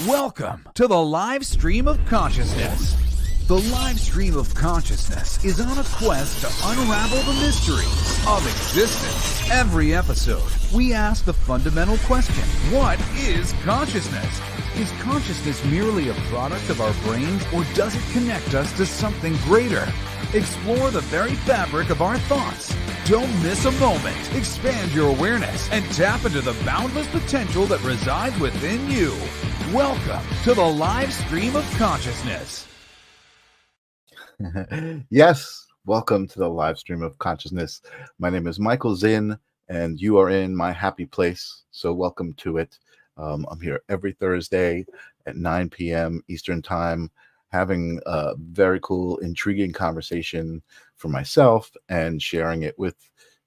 Welcome to the live stream of consciousness. The live stream of consciousness is on a quest to unravel the mysteries of existence. Every episode, we ask the fundamental question, what is consciousness? Is consciousness merely a product of our brains, or does it connect us to something greater? Explore the very fabric of our thoughts. Don't miss a moment. Expand your awareness and tap into the boundless potential that resides within you. Welcome to the live stream of consciousness. Yes, welcome to the live stream of consciousness. My name is Michael Zinn, and you are in my happy place, so welcome to it. I'm here every Thursday at 9 p.m. Eastern Time, having a very cool, intriguing conversation for myself and sharing it with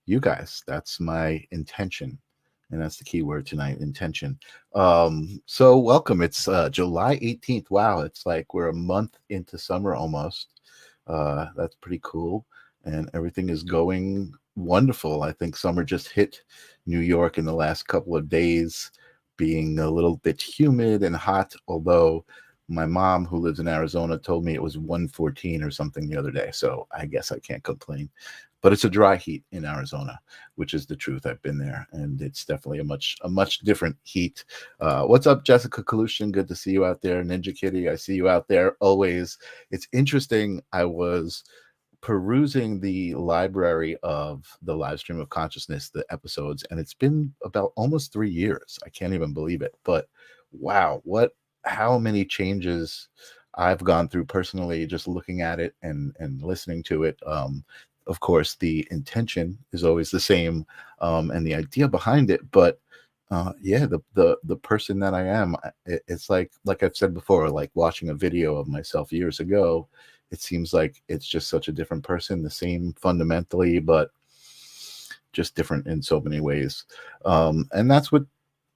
you guys. That's my intention, and that's the key word tonight, intention. So welcome. It's July 18th. Wow, it's like we're a month into summer almost. That's pretty cool, and everything is going wonderful. I think summer just hit New York in the last couple of days, being a little bit humid and hot, although my mom, who lives in Arizona, told me it was 114 or something the other day, so I guess I can't complain. But it's a dry heat in Arizona, which is the truth. I've been there, and it's definitely a much different heat. What's up, Jessica Kalushin? Good to see you out there. Ninja Kitty, I see you out there always. It's interesting. I was perusing the library of the live stream of consciousness, the episodes, and it's been about almost 3 years. I can't even believe it. But wow, how many changes I've gone through personally, just looking at it and listening to it. Of course, the intention is always the same, and the idea behind it. But yeah, the person that I am, it's like I've said before, like watching a video of myself years ago. It seems like it's just such a different person, the same fundamentally, but just different in so many ways. And that's what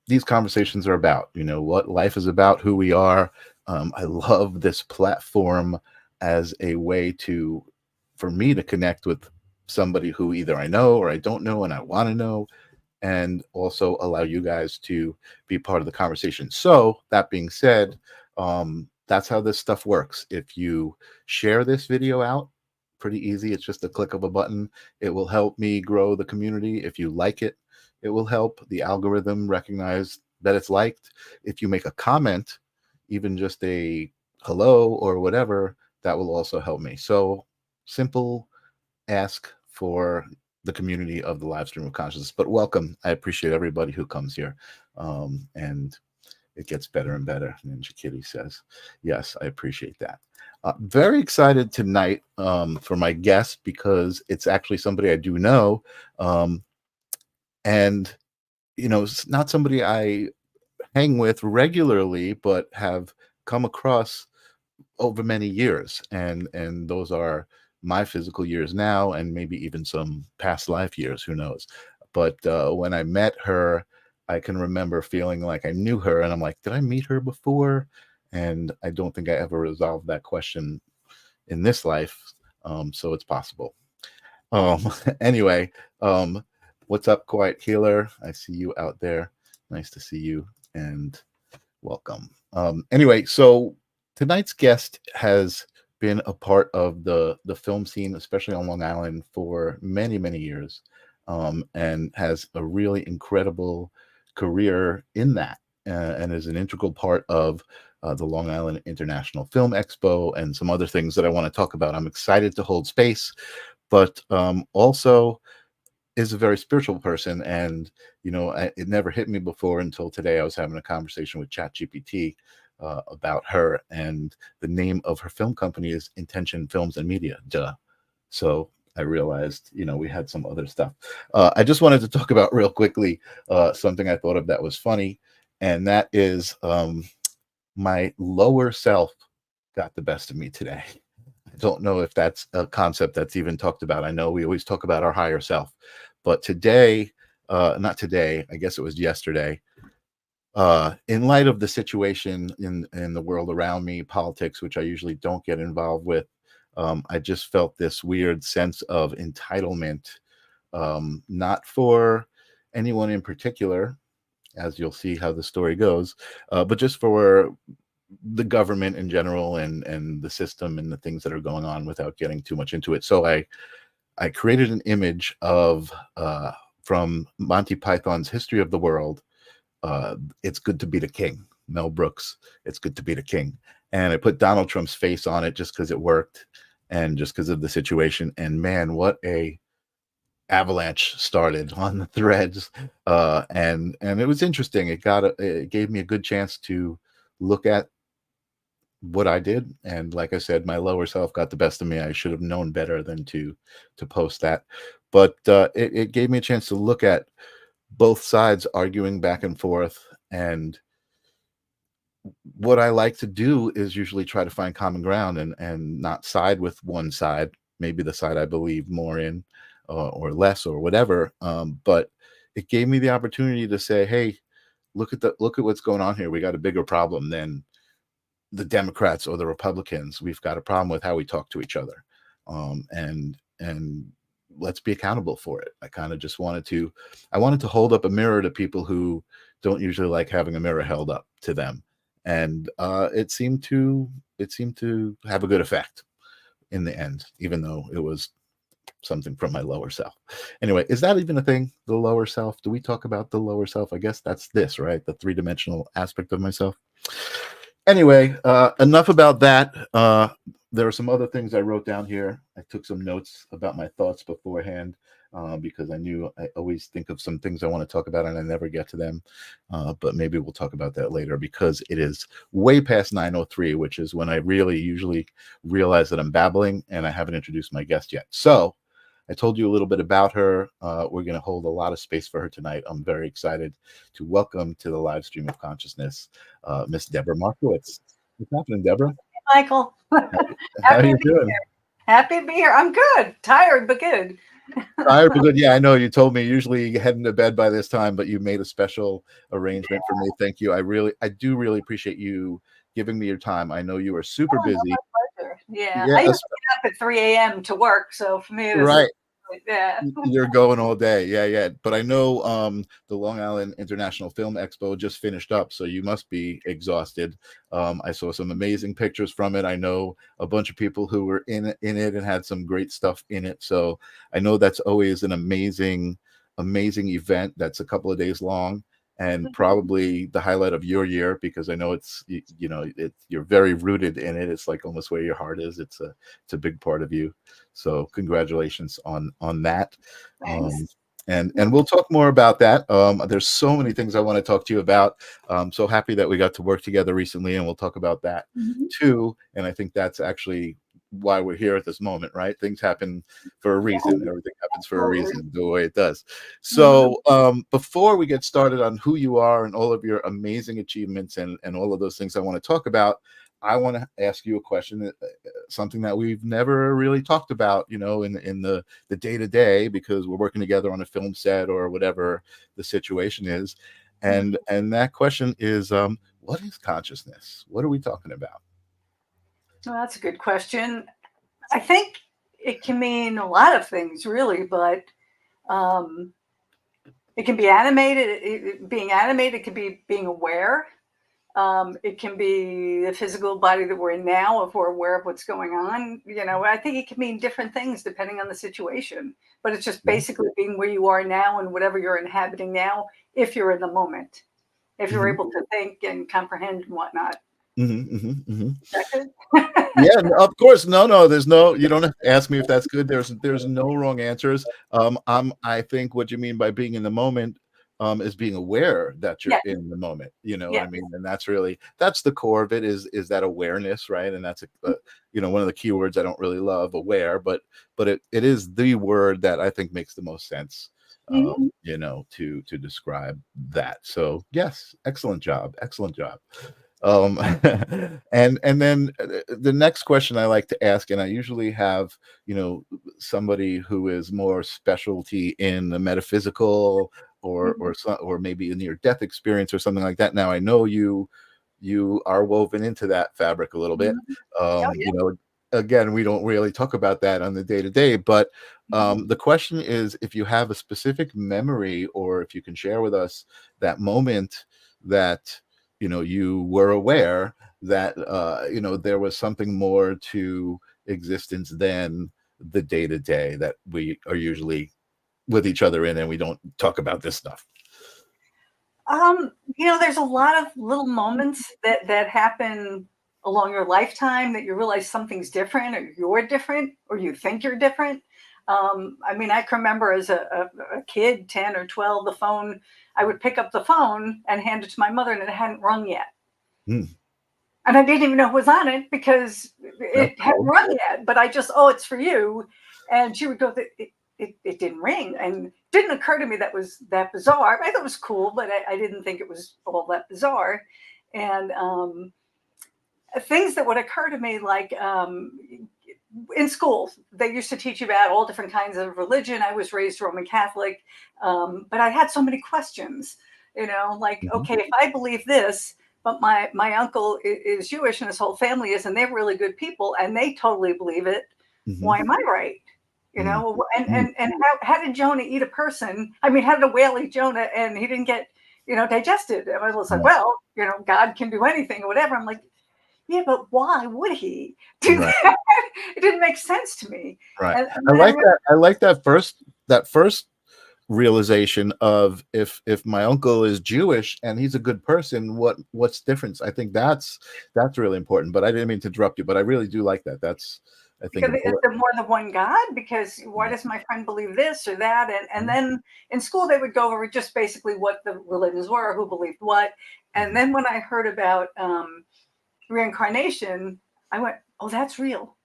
these conversations are about. You know, what life is about, who we are. I love this platform as a way for me to connect with somebody who either I know or I don't know and I want to know, and also allow you guys to be part of the conversation. So that being said, that's how this stuff works. If you share this video out, pretty easy. It's just a click of a button. It will help me grow the community. If you like it, it will help the algorithm recognize that it's liked. If you make a comment, even just a hello or whatever, that will also help me. So simple ask for the community of the live stream of consciousness. But welcome. I appreciate everybody who comes here. And it gets better and better, Ninja Kitty says. Yes, I appreciate that. Very excited tonight for my guest, because it's actually somebody I do know. And, you know, it's not somebody I hang with regularly, but have come across over many years. And those are my physical years now, and maybe even some past life years, who knows. But when I met her, I can remember feeling like I knew her, and I'm like, did I meet her before? And I don't think I ever resolved that question in this life. So it's possible. Anyway, what's up, Quiet Healer? I see you out there. Nice to see you, and welcome. Anyway, so tonight's guest has been a part of the film scene, especially on Long Island, for many, many years, and has a really incredible career in that, and is an integral part of the Long Island International Film Expo and some other things that I want to talk about. I'm excited to hold space, but also is a very spiritual person. And, you know, it never hit me before until today. I was having a conversation with ChatGPT about her, and the name of her film company is Intention Films and Media. Duh. So I realized, you know, we had some other stuff. I just wanted to talk about real quickly something I thought of that was funny, and that is my lower self got the best of me today. I don't know if that's a concept that's even talked about. I know we always talk about our higher self, but today, not today, I guess it was yesterday, in light of the situation in the world around me, politics, which I usually don't get involved with, I just felt this weird sense of entitlement, not for anyone in particular, as you'll see how the story goes, but just for the government in general and the system and the things that are going on without getting too much into it. So I created an image of from Monty Python's History of the World. It's Good to Be the King. Mel Brooks, It's Good to Be the King. And I put Donald Trump's face on it just because it worked and just because of the situation. And man, what a avalanche started on the threads. And it was interesting. It gave me a good chance to look at what I did. And like I said, my lower self got the best of me. I should have known better than to post that. But it gave me a chance to look at both sides arguing back and forth. And what I like to do is usually try to find common ground and not side with one side, maybe the side I believe more in or less or whatever. But it gave me the opportunity to say, hey, look at what's going on here. We got a bigger problem than the Democrats or the Republicans. We've got a problem with how we talk to each other. And let's be accountable for it. I kind of just wanted to hold up a mirror to people who don't usually like having a mirror held up to them. And it seemed to have a good effect in the end, even though it was something from my lower self. Anyway, is that even a thing? The lower self? Do we talk about the lower self? I guess that's this, right? The three-dimensional aspect of myself. Anyway, enough about that. There are some other things I wrote down here. I took some notes about my thoughts beforehand because I knew I always think of some things I want to talk about and I never get to them. But maybe we'll talk about that later because it is way past 9:03, which is when I really usually realize that I'm babbling and I haven't introduced my guest yet. So I told you a little bit about her. We're going to hold a lot of space for her tonight. I'm very excited to welcome to the live stream of consciousness, Miss Debra Markowitz. What's happening, Debra? Michael. How are you doing? Happy to be here. I'm good. Tired, but good. Tired, but good. Yeah, I know you told me usually you heading to bed by this time, but you made a special arrangement for me. Thank you. I do really appreciate you giving me your time. I know you are super busy. My pleasure. Yeah. I used to get up at 3 a.m. to work, so for me, right. Yeah. You're going all day. Yeah. But I know the Long Island International Film Expo just finished up, so you must be exhausted. I saw some amazing pictures from it. I know a bunch of people who were in it and had some great stuff in it. So I know that's always an amazing event that's a couple of days long and probably the highlight of your year, because I know it's you're very rooted in it. It's like almost where your heart is. It's a big part of you. So congratulations on that. And we'll talk more about that. There's so many things I want to talk to you about. I'm so happy that we got to work together recently, and we'll talk about that too. And I think that's actually why we're here at this moment, right? Things happen for a reason. Everything happens for a reason, the way it does. So before we get started on who you are and all of your amazing achievements and all of those things I want to talk about, I want to ask you a question, something that we've never really talked about, in the day-to-day, because we're working together on a film set or whatever the situation is. And that question is, what is consciousness? What are we talking about? Well, that's a good question. I think it can mean a lot of things, really, but it can be animated. Being animated could be being aware. It can be the physical body that we're in now, if we're aware of what's going on. I think it can mean different things depending on the situation. But it's just basically being where you are now and whatever you're inhabiting now, if you're in the moment, if you're able to think and comprehend and whatnot. Yeah, of course. No, there's no, you don't have to ask me if that's good. There's no wrong answers. I think what you mean by being in the moment is being aware that you're in the moment, what I mean? And that's the core of it is that awareness, right? And that's one of the key words I don't really love, aware, but it is the word that I think makes the most sense, to describe that. So yes, excellent job. And then the next question I like to ask, and I usually have somebody who is more specialty in the metaphysical or maybe a near-death experience or something like that. Now I know you are woven into that fabric a little bit. Again, we don't really talk about that on the day-to-day, but The question is if you have a specific memory, or if you can share with us that moment that, you were aware that, there was something more to existence than the day-to-day that we are usually with each other in, and we don't talk about this stuff. There's a lot of little moments that happen along your lifetime that you realize something's different, or you're different, or you think you're different. I can remember as a kid, 10 or 12, I would pick up the phone and hand it to my mother, and it hadn't rung yet. Mm. And I didn't even know who was on it because it hadn't rung yet, but I just, it's for you. And she would go, it didn't ring. And it didn't occur to me that was that bizarre. I thought it was cool, but I didn't think it was all that bizarre. And things that would occur to me, like in school, they used to teach you about all different kinds of religion. I was raised Roman Catholic, but I had so many questions, okay, if I believe this, but my uncle is Jewish and his whole family is, and they're really good people and they totally believe it. Why am I right? And how did Jonah eat a person? How did a whale eat Jonah and he didn't get, digested? And I was like, well, God can do anything or whatever. I'm like, yeah, but why would he do that? It didn't make sense to me. Right. I like that first realization of if my uncle is Jewish and he's a good person, what's difference? I think that's really important. But I didn't mean to interrupt you, but I really do like that. That's, I think, because is there more than one God? Because why does my friend believe this or that? And then in school they would go over just basically what the religions were, who believed what. And then when I heard about reincarnation, I went, oh, that's real.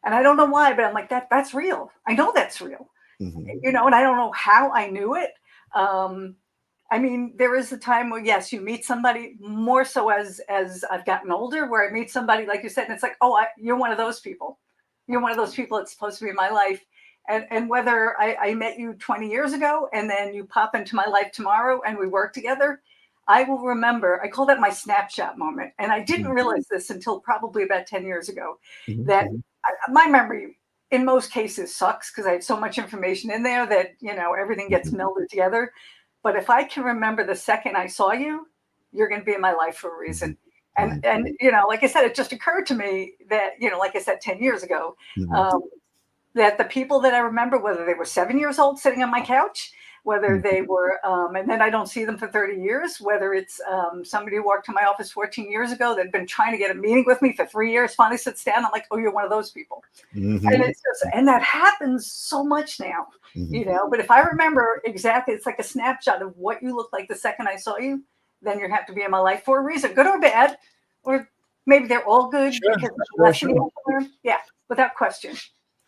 And I don't know why, but I'm like, that's real. I know that's real. And I don't know how I knew it. There is a time where, yes, you meet somebody, more so as I've gotten older, where I meet somebody, like you said, and it's like, oh, you're one of those people. You're one of those people that's supposed to be in my life. And whether I met you 20 years ago and then you pop into my life tomorrow and we work together, I will remember. I call that my snapshot moment. And I didn't realize this until probably about 10 years ago, that my memory in most cases sucks because I have so much information in there that, everything gets melded together. But if I can remember the second I saw you, you're going to be in my life for a reason. And like I said, it just occurred to me that, like I said, 10 years ago, that the people that I remember, whether they were 7 years old sitting on my couch, whether they were, and then I don't see them for 30 years, whether it's somebody who walked to my office 14 years ago that had been trying to get a meeting with me for 3 years, finally sits down. I'm like, oh, you're one of those people. And that happens so much now, but if I remember exactly, it's like a snapshot of what you looked like the second I saw you, then you have to be in my life for a reason, good or bad, or maybe they're all good. Yeah, without question.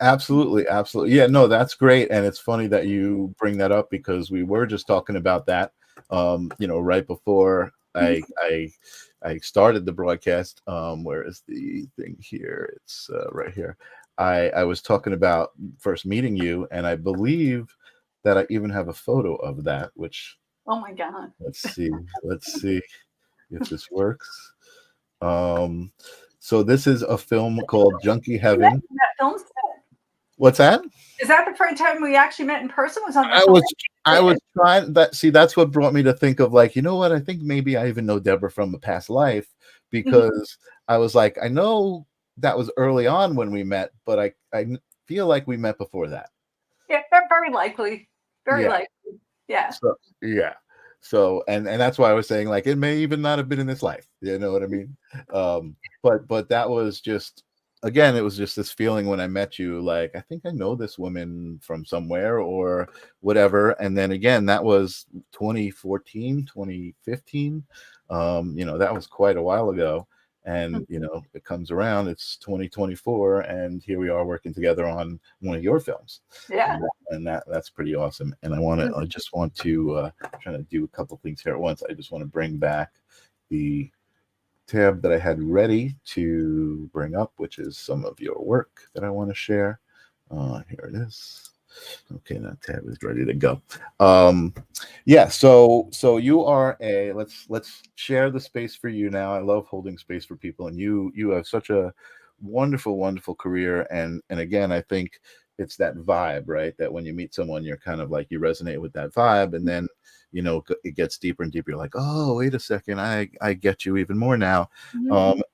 Absolutely. Yeah, no, that's great. And it's funny that you bring that up because we were just talking about that, right before I started the broadcast. Where is the thing here? It's right here. I was talking about first meeting you, and I believe that I even have a photo of that, which, oh my God. Let's see if this works. So this is a film called Junkie Heaven. What's that? Is that the first time we actually met in person? I was trying that. See, that's what brought me to think of, like, you know what? I think maybe I even know Debra from a past life, because I was like, I know that was early on when we met, but I feel like we met before that. Yeah, very likely. Very likely. Yeah. So, and that's why I was saying, like, it may even not have been in this life. You know what I mean? But that was just, again, it was just this feeling when I met you, like, I think I know this woman from somewhere or whatever. And then again, that was 2014, 2015. That was quite a while ago. And, it comes around, it's 2024, and here we are working together on one of your films. Yeah. And that's pretty awesome. And I just want to, trying to do a couple things here at once. I just want to bring back the tab that I had ready to bring up, which is some of your work that I want to share. Here it is. Okay, that tab is ready to go. So you are let's share the space for you now. I love holding space for people, and you have such a wonderful career, and again, I think it's that vibe, right? That when you meet someone, you're kind of like, you resonate with that vibe, and then, you know, it gets deeper and deeper. You're like, oh, wait a second, I get you even more now.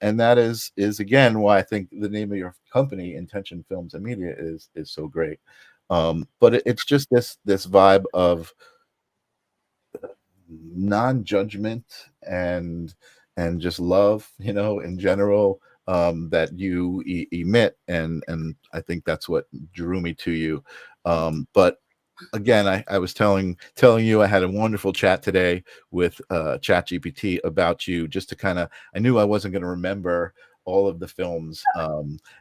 And that is again why I think the name of your company, Intention Films and Media, is so great. But it's just this vibe of non-judgment and just love, you know, in general, that you emit, and I think that's what drew me to you. But again, I was telling you I had a wonderful chat today with ChatGPT about you, just to kind of, I knew I wasn't going to remember all of the films,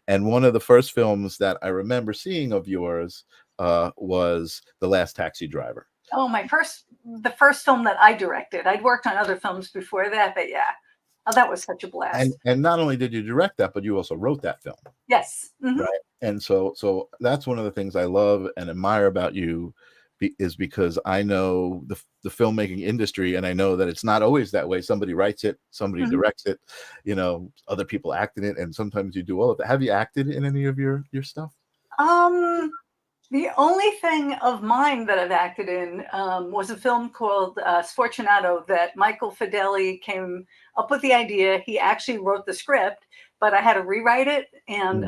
and one of the first films that I remember seeing of yours was The Last Taxi Driver. Oh, the first film that I directed. I'd worked on other films before that, but yeah. Oh, that was such a blast. And not only did you direct that, but you also wrote that film. Yes. Right. And so that's one of the things I love and admire about you, is because I know the filmmaking industry, and I know that it's not always that way. Somebody writes it, somebody directs it, you know, other people act in it, and sometimes you do all of that. Have you acted in any of your stuff? The only thing of mine that I've acted in was a film called Sfortunato, that Michael Fedeli came up with the idea. He actually wrote the script, but I had to rewrite it. And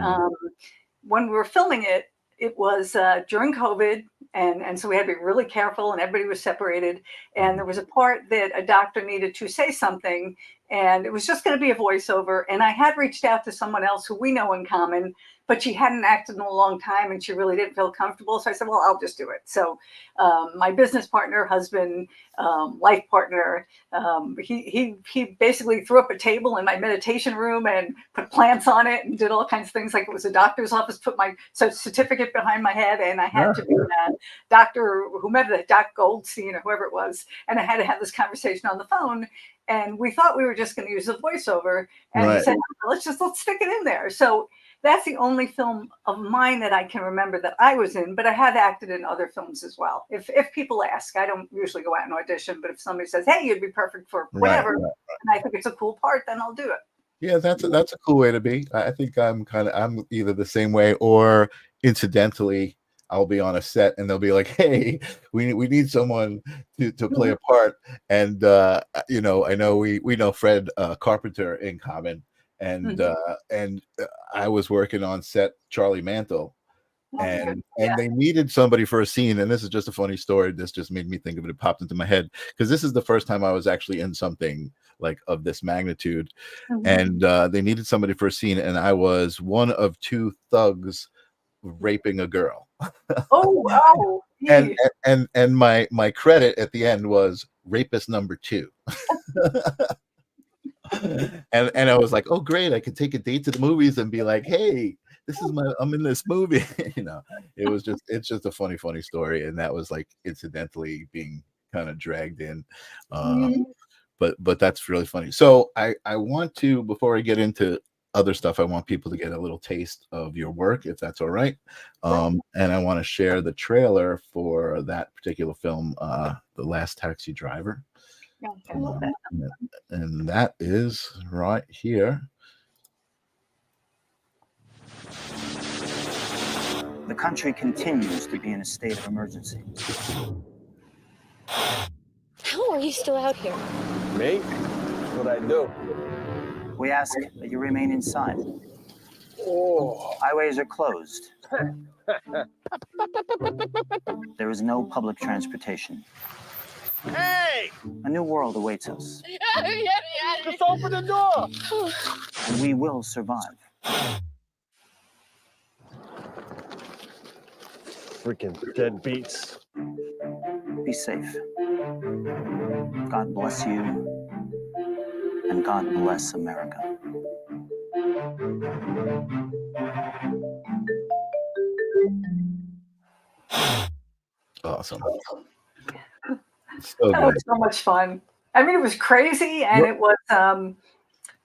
when we were filming it, it was during COVID. And so we had to be really careful, and everybody was separated. And there was a part that a doctor needed to say something, and it was just going to be a voiceover. And I had reached out to someone else who we know in common, but she hadn't acted in a long time, and she really didn't feel comfortable. So I said, well, I'll just do it. So my business partner, husband, life partner, he basically threw up a table in my meditation room and put plants on it and did all kinds of things like it was a doctor's office, put my certificate behind my head, and I had to be Dr. whomever, Doc Goldstein or whoever it was, and I had to have this conversation on the phone. And we thought we were just going to use a voiceover, and we said, let's stick it in there. So that's the only film of mine that I can remember that I was in, but I have acted in other films as well. If people ask, I don't usually go out and audition, but if somebody says, hey, you'd be perfect for whatever, and I think it's a cool part, then I'll do it. Yeah, that's a cool way to be. I think I'm either the same way, or incidentally, I'll be on a set and they'll be like, hey, we need someone to play a part. And you know, I know we know Fred Carpenter in common. And I was working on set Charlie Mantle, and they needed somebody for a scene. And this is just a funny story. This just made me think of it. It popped into my head because this is the first time I was actually in something like of this magnitude. And they needed somebody for a scene, and I was one of two thugs raping a girl. Oh wow. and my credit at the end was rapist number 2. and I was like, oh great, I could take a date to the movies and be like, hey, I'm in this movie. You know, it's just a funny story, and that was like incidentally being kind of dragged in. But that's really funny. So I want to, before I get into other stuff, I want people to get a little taste of your work, if that's all right. And I want to share the trailer for that particular film, The Last Taxi Driver. And that is right here. The country continues to be in a state of emergency. How are you still out here? Me? What'd I do? We ask that you remain inside. Oh. Highways are closed. There is no public transportation. Hey! A new world awaits us. Just open the door! And we will survive. Freaking deadbeats. Be safe. God bless you. And God bless America. Awesome. That was so much fun. I mean, it was crazy, and it was.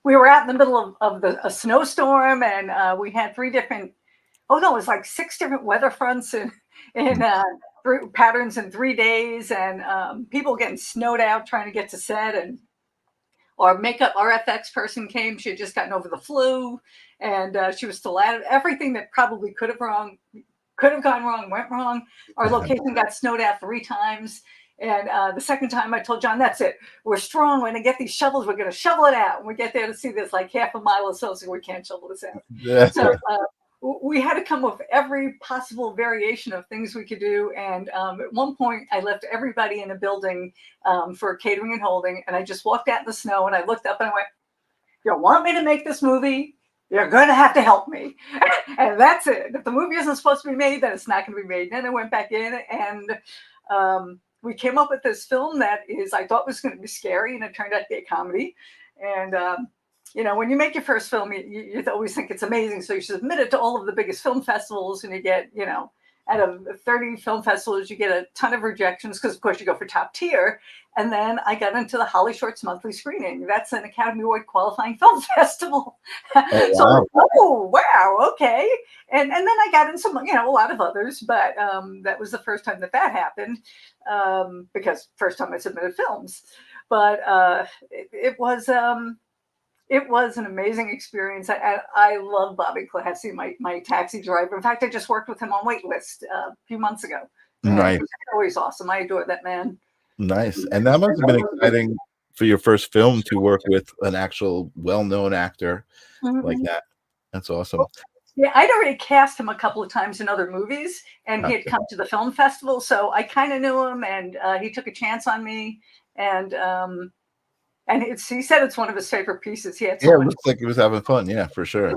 We were out in the middle of a snowstorm, and we had 3 different. Oh no, it was like 6 different weather fronts in 3 patterns in 3 days, and people getting snowed out trying to get to set. And our FX person came. She had just gotten over the flu, and she was still at it. Everything that probably could have could have gone wrong, went wrong. Our location got snowed out 3 times. And the second time I told John, that's it. We're strong. We're going to get these shovels. We're going to shovel it out. And we get there to see this like half a mile or so we can't shovel this out. Yeah. So we had to come up with every possible variation of things we could do. And at one point, I left everybody in a building for catering and holding. And I just walked out in the snow and I looked up and I went, you want me to make this movie? You're going to have to help me. And that's it. If the movie isn't supposed to be made, then it's not going to be made. And then I went back in and we came up with this film that I thought was going to be scary, and it turned out to be a comedy. And, when you make your first film, you always think it's amazing. So you submit it to all of the biggest film festivals, and you get, out of 30 film festivals, you get a ton of rejections because, of course, you go for top tier. And then I got into the Holly Shorts monthly screening. That's an Academy Award qualifying film festival. Oh, So, wow. oh, wow, okay. And then I got into a lot of others, but that was the first time that happened because first time I submitted films. But it was an amazing experience. I love Bobby Classy, my taxi driver. In fact, I just worked with him on Waitlist a few months ago. Nice. He's always awesome. I adore that man. Nice. And that must have been exciting for your first film to work with an actual well-known actor like that. That's awesome. Yeah, I'd already cast him a couple of times in other movies, and he had come to the film festival, so I kind of knew him, and he took a chance on me, and he said it's one of his favorite pieces. He had so It much looks like he was having fun. Yeah, for sure.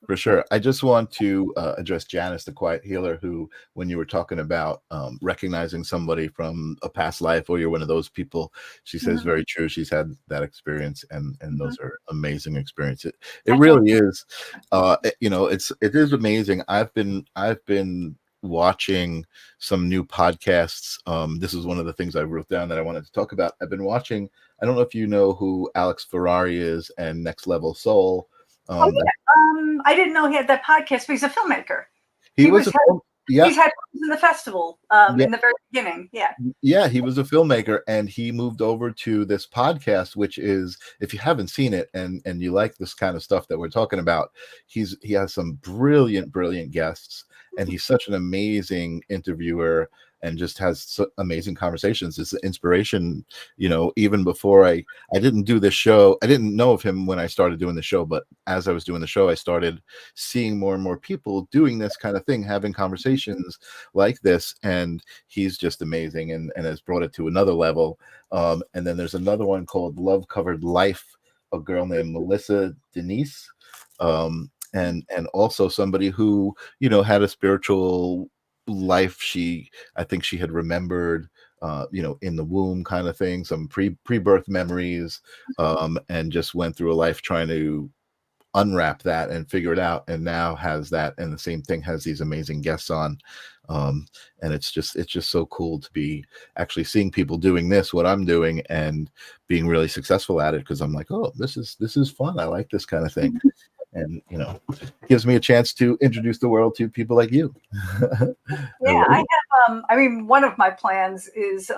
For sure. I just want to address Janice, the quiet healer, who, when you were talking about recognizing somebody from a past life, or you're one of those people, she says very true. She's had that experience, and those are amazing experiences. It really is. It is amazing. I've been watching some new podcasts. This is one of the things I wrote down that I wanted to talk about. I've been watching. I don't know if you know who Alex Ferrari is and Next Level Soul. I didn't know he had that podcast, but he's a filmmaker. He's had in the festival in the very beginning. Yeah, he was a filmmaker, and he moved over to this podcast, which is, if you haven't seen it and you like this kind of stuff that we're talking about, he has some brilliant guests, and he's such an amazing interviewer and just has amazing conversations. It's an inspiration, even before I didn't do this show. I didn't know of him when I started doing the show, but as I was doing the show, I started seeing more and more people doing this kind of thing, having conversations like this. And he's just amazing and has brought it to another level. And then there's another one called Love Covered LIIFE, a girl named Melissa Denise. And also somebody who, had a spiritual life. I think she had remembered in the womb kind of thing, some pre-birth memories, and just went through a life trying to unwrap that and figure it out, and now has that, and the same thing, has these amazing guests on, and it's just so cool to be actually seeing people doing what I'm doing, and being really successful at it, because I'm like, oh, this is fun. I like this kind of thing. And gives me a chance to introduce the world to people like you. Yeah, I have. One of my plans is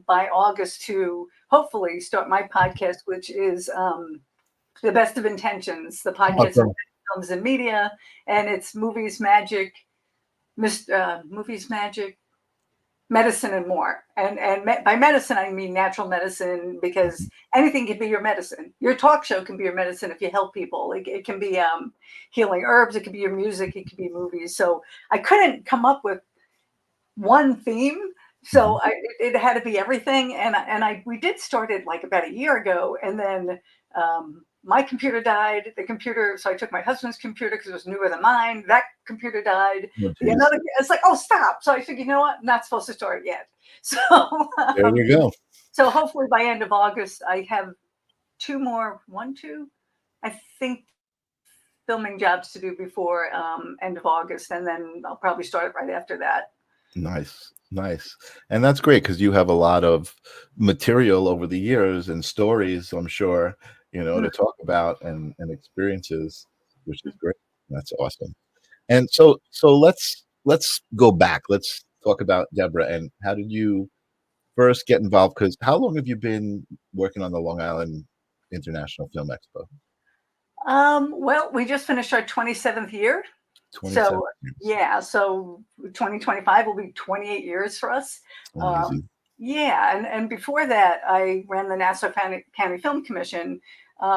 by August to hopefully start my podcast, which is The Best of Intentions, the podcast of films and media, and it's movies, magic, medicine, and more. And by medicine, I mean natural medicine, because anything can be your medicine. Your talk show can be your medicine if you help people. It can be healing herbs. It can be your music. It can be movies. So I couldn't come up with one theme. So it had to be everything. And we did start it like about a year ago. And then my computer died. So I took my husband's computer because it was newer than mine. That computer died. It's like, oh, stop. So I figured, you know what? I'm not supposed to start yet. So there you go. So hopefully by end of August, I have I think, filming jobs to do before end of August. And then I'll probably start it right after that. Nice. And that's great, because you have a lot of material over the years and stories, I'm sure, to talk about and experiences, which is great. That's awesome. And so let's go back. Let's talk about Debra, and how did you first get involved? Because how long have you been working on the Long Island International Film Expo? Well, we just finished our 27th year. 27 So years. yeah, so 2025 will be 28 years for us. Amazing. Yeah, and before that, I ran the Nassau County Film Commission,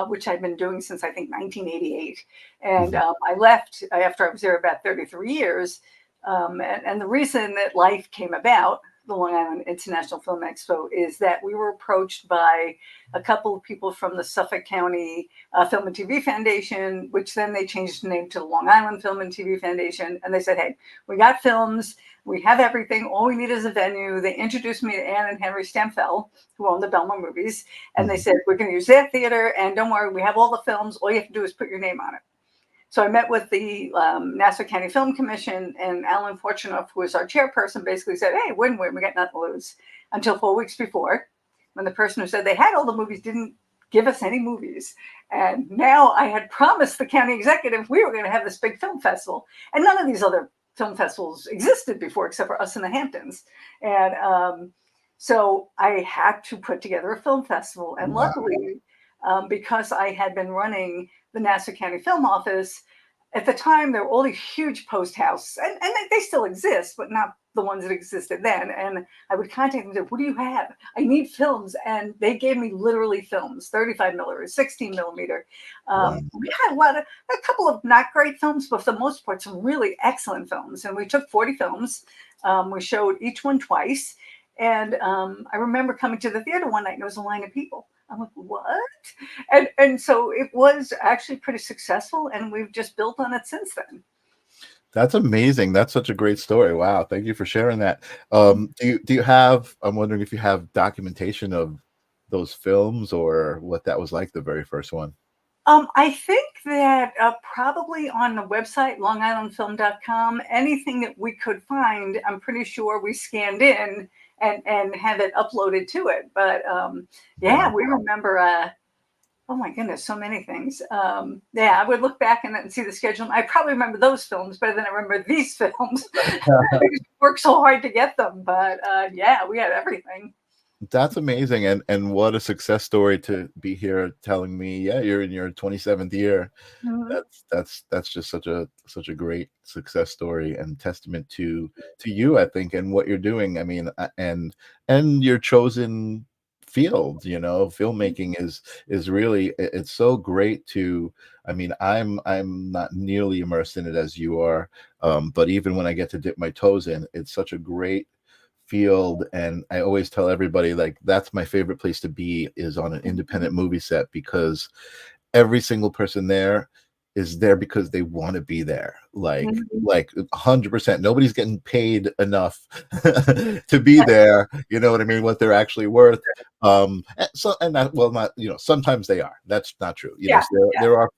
which I've been doing since I think 1988. And I left after I was there about 33 years. And the reason that LIIFE came about, the Long Island International Film Expo, is that we were approached by a couple of people from the Suffolk County Film and TV Foundation, which then they changed the name to the Long Island Film and TV Foundation. And they said, hey, we got films. We have everything. All we need is a venue. They introduced me to Ann and Henry Stamfel, who own the Belmont Movies. And they said, we're going to use that theater. And don't worry, we have all the films. All you have to do is put your name on it. So I met with the Nassau County Film Commission, and Alan Fortunoff, who was our chairperson, basically said, hey, win-win, we got nothing to lose. Until 4 weeks before, when the person who said they had all the movies didn't give us any movies. And now I had promised the county executive we were going to have this big film festival. And none of these other film festivals existed before, except for us in the Hamptons. And so I had to put together a film festival. And luckily, because I had been running the Nassau County Film Office, at the time, there were all these huge post houses, and they still exist, but not the ones that existed then. And I would contact them and say, what do you have? I need films. And they gave me literally films, 35 millimeter, 16 millimeter. We had a couple of not great films, but for the most part, some really excellent films. And we took 40 films. We showed each one twice. And I remember coming to the theater one night, and there was a line of people. I'm like, what? And so it was actually pretty successful, and we've just built on it since then. That's amazing. That's such a great story. Wow. Thank you for sharing that. Do you have, I'm wondering if you have documentation of those films or what that was like, the very first one? I think that probably on the website, longislandfilm.com, anything that we could find, I'm pretty sure we scanned in and have it uploaded to it. But yeah, we remember, oh my goodness, so many things. Yeah, I would look back and see the schedule. I probably remember those films better than I remember these films. I worked so hard to get them. But yeah, we had everything. That's amazing. And what a success story to be here telling me, yeah, you're in your 27th year. That's just such a great success story and testament to you, I think, and what you're doing. I mean, and your chosen field, filmmaking is really, it's so great to, I mean, I'm not nearly immersed in it as you are, but even when I get to dip my toes in, it's such a great field. And I always tell everybody, like, that's my favorite place to be, is on an independent movie set, because every single person there is there because they want to be there, like 100%. Nobody's getting paid enough to be there, you know what I mean, what they're actually worth. Sometimes they are. That's not true.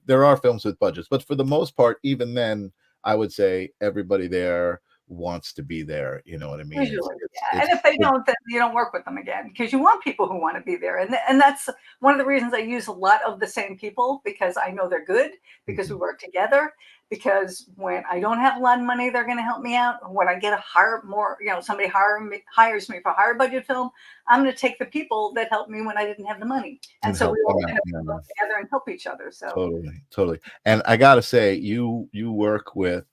There are films with budgets, but for the most part, even then, I would say everybody there wants to be there, you know what I mean? And if they don't, then you don't work with them again, because you want people who want to be there. And that's one of the reasons I use a lot of the same people, because I know they're good, because we work together, because when I don't have a lot of money, they're going to help me out. When I get somebody hires me for a higher budget film, I'm going to take the people that helped me when I didn't have the money. And so we all kind of work together and help each other. So Totally. And I got to say, you work with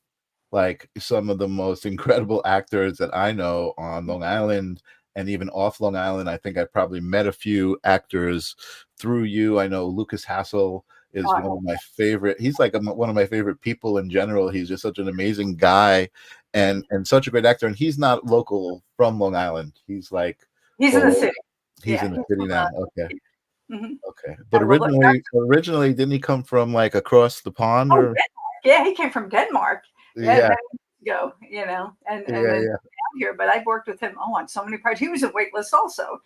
like some of the most incredible actors that I know on Long Island and even off Long Island. I think I probably met a few actors through you. I know Lucas Hassel is one of my favorite. He's like one of my favorite people in general. He's just such an amazing guy and such a great actor. And he's not local from Long Island. He's in the city. He's in the city now. Okay. Okay. But originally, didn't he come from like across the pond? Or? Yeah, he came from Denmark. Yeah. And then down here. But I've worked with him on so many projects. He was in Waitlist also.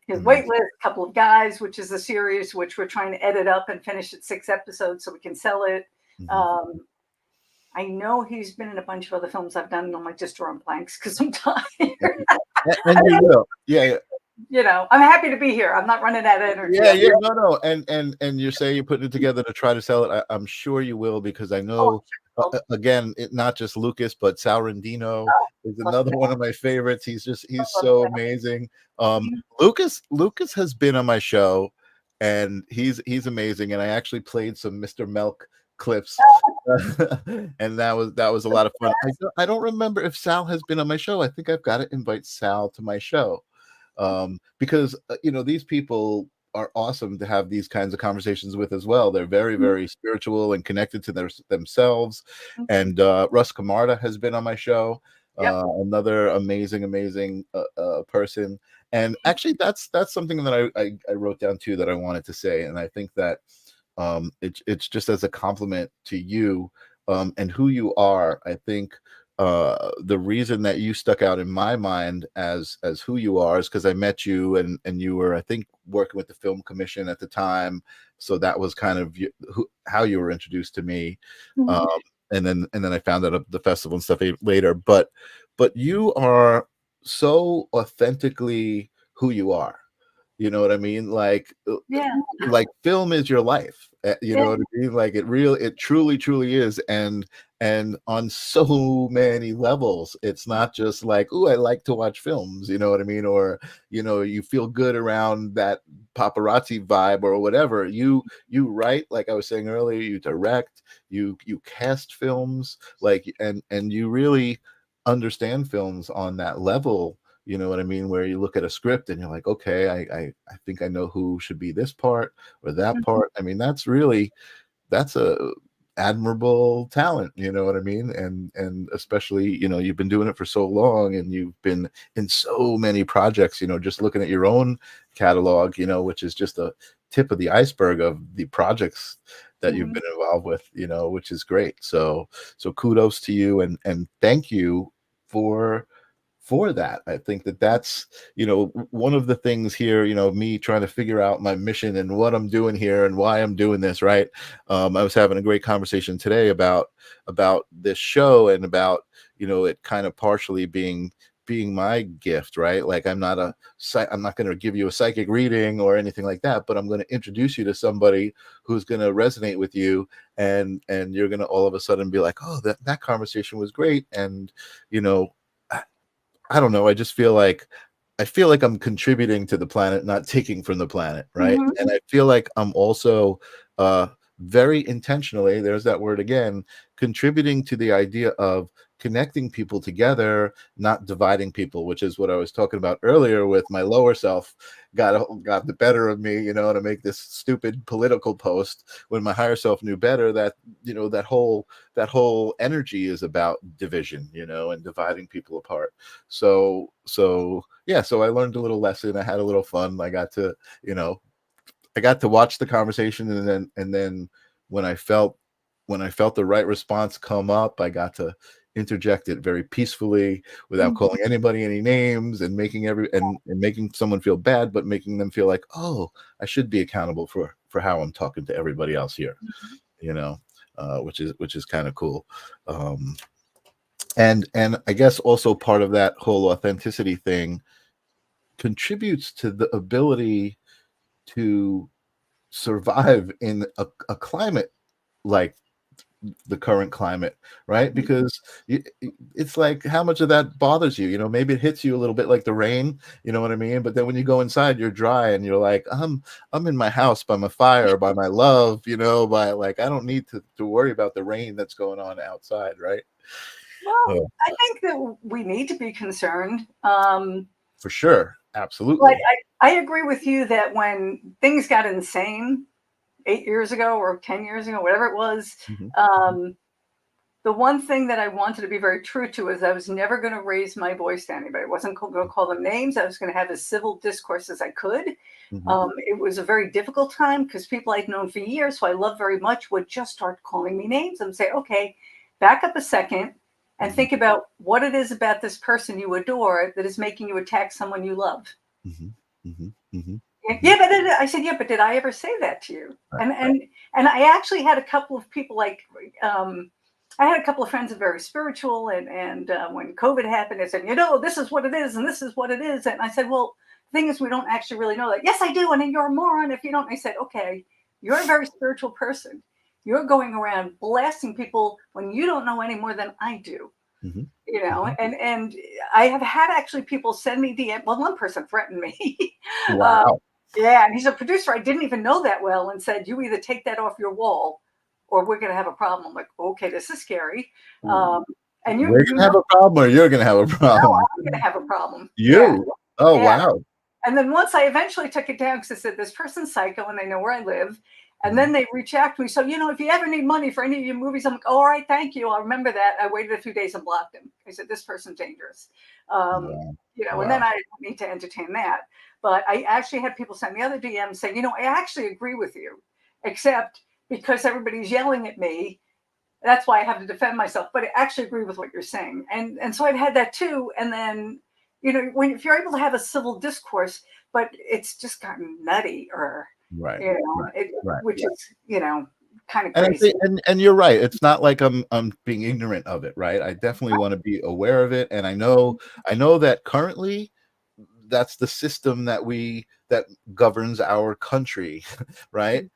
His Waitlist, a couple of guys, which is a series which we're trying to edit up and finish at 6 episodes so we can sell it. I know he's been in a bunch of other films I've done, and I'm like just drawing blanks because I'm tired. And you will. Yeah. I'm happy to be here. I'm not running out of energy. No. And you say you're putting it together to try to sell it. I'm sure you will, because I know, again, not just Lucas, but Saurendino is another one of my favorites. He's so amazing. Lucas has been on my show, and he's amazing. And I actually played some Mr. Melk clips. And that was a lot of fun. I don't remember if Sal has been on my show. I think I've got to invite Sal to my show, because these people are awesome to have these kinds of conversations with as well. They're very, very spiritual and connected to themselves. And Russ Camarda has been on my show. Yep. Another amazing person. And actually, that's something that I wrote down too that I wanted to say. And I think that it's just as a compliment to you and who you are. I think the reason that you stuck out in my mind as who you are is because I met you and you were, I think, working with the Film Commission at the time. So that was kind of how you were introduced to me. And then I found out of the festival and stuff later. But you are so authentically who you are. You know what I mean? Like film is your life. You know what I mean? Like it truly is. And on so many levels, it's not just like, oh, I like to watch films, you know what I mean? Or, you feel good around that paparazzi vibe or whatever. You write, like I was saying earlier, you direct, you cast films, like, and you really understand films on that level. You know what I mean? Where you look at a script and you're like, okay, I think I know who should be this part or that part. I mean, that's a admirable talent, you know what I mean? And especially, you've been doing it for so long and you've been in so many projects, just looking at your own catalog, which is just a tip of the iceberg of the projects that you've been involved with, which is great. So kudos to you and thank you for that. I think that's one of the things here, me trying to figure out my mission and what I'm doing here and why I'm doing this, right? I was having a great conversation today about this show and about it kind of partially being my gift, right? Like I'm not going to give you a psychic reading or anything like that, but I'm going to introduce you to somebody who's going to resonate with you, and you're going to all of a sudden be like, oh, that conversation was great. And I don't know. I just feel like I'm contributing to the planet, not taking from the planet, right? And I feel like I'm also very intentionally, there's that word again, contributing to the idea of connecting people together, not dividing people, which is what I was talking about earlier with my lower self got the better of me, to make this stupid political post when my higher self knew better that, that whole energy is about division, and dividing people apart. So I learned a little lesson. I had a little fun. I got to watch the conversation, and then when I felt the right response come up, I got to interject it very peacefully without calling anybody any names and making making someone feel bad, but making them feel like, oh, I should be accountable for how I'm talking to everybody else here, which is kind of cool. And I guess also part of that whole authenticity thing contributes to the ability to survive in a climate like the current climate, right? Because it's like, how much of that bothers you? Maybe it hits you a little bit like the rain, you know what I mean? But then when you go inside, you're dry and you're like, I'm in my house by my fire, by my love, by like, I don't need to worry about the rain that's going on outside, right? Well, I think that we need to be concerned. For sure. Absolutely. Like I agree with you that when things got insane 8 years ago or 10 years ago, whatever it was, the one thing that I wanted to be very true to is I was never going to raise my voice to anybody. I wasn't going to call them names. I was going to have as civil discourse as I could. It was a very difficult time because people I'd known for years, who I love very much, would just start calling me names and say, okay, back up a second and think about what it is about this person you adore that is making you attack someone you love. Yeah, but I said, yeah, but did I ever say that to you? And I actually had a couple of people I had a couple of friends that are very spiritual, and when COVID happened, they said, this is what it is, and this is what it is. And I said, well, the thing is, we don't actually really know that. Yes, I do, and then you're a moron if you don't. And I said, okay, you're a very spiritual person. You're going around blasting people when you don't know any more than I do. And I have had actually people send me DM. Well, one person threatened me. Wow. Yeah, and he's a producer I didn't even know that well, and said, you either take that off your wall or we're going to have a problem. I'm like, okay, this is scary. And we're gonna have a problem, or you're gonna have a problem. No, I'm going to have a problem. You? Yeah. Oh, yeah. Wow. And then once I eventually took it down, because I said, this person's psycho and they know where I live. And then they reach out to me. So, if you ever need money for any of your movies, I'm like, all right, thank you. I'll remember that. I waited a few days and blocked him. I said, this person's dangerous. Wow. And then I don't need to entertain that. But I actually had people send me other DMs saying, I actually agree with you, except because everybody's yelling at me, that's why I have to defend myself. But I actually agree with what you're saying. And so I've had that too. And then, if you're able to have a civil discourse, but it's just gotten nutty or, right. Which is, kind of crazy. And you're right. It's not like I'm being ignorant of it, right? I definitely want to be aware of it. And I know that currently that's the system that governs our country, right?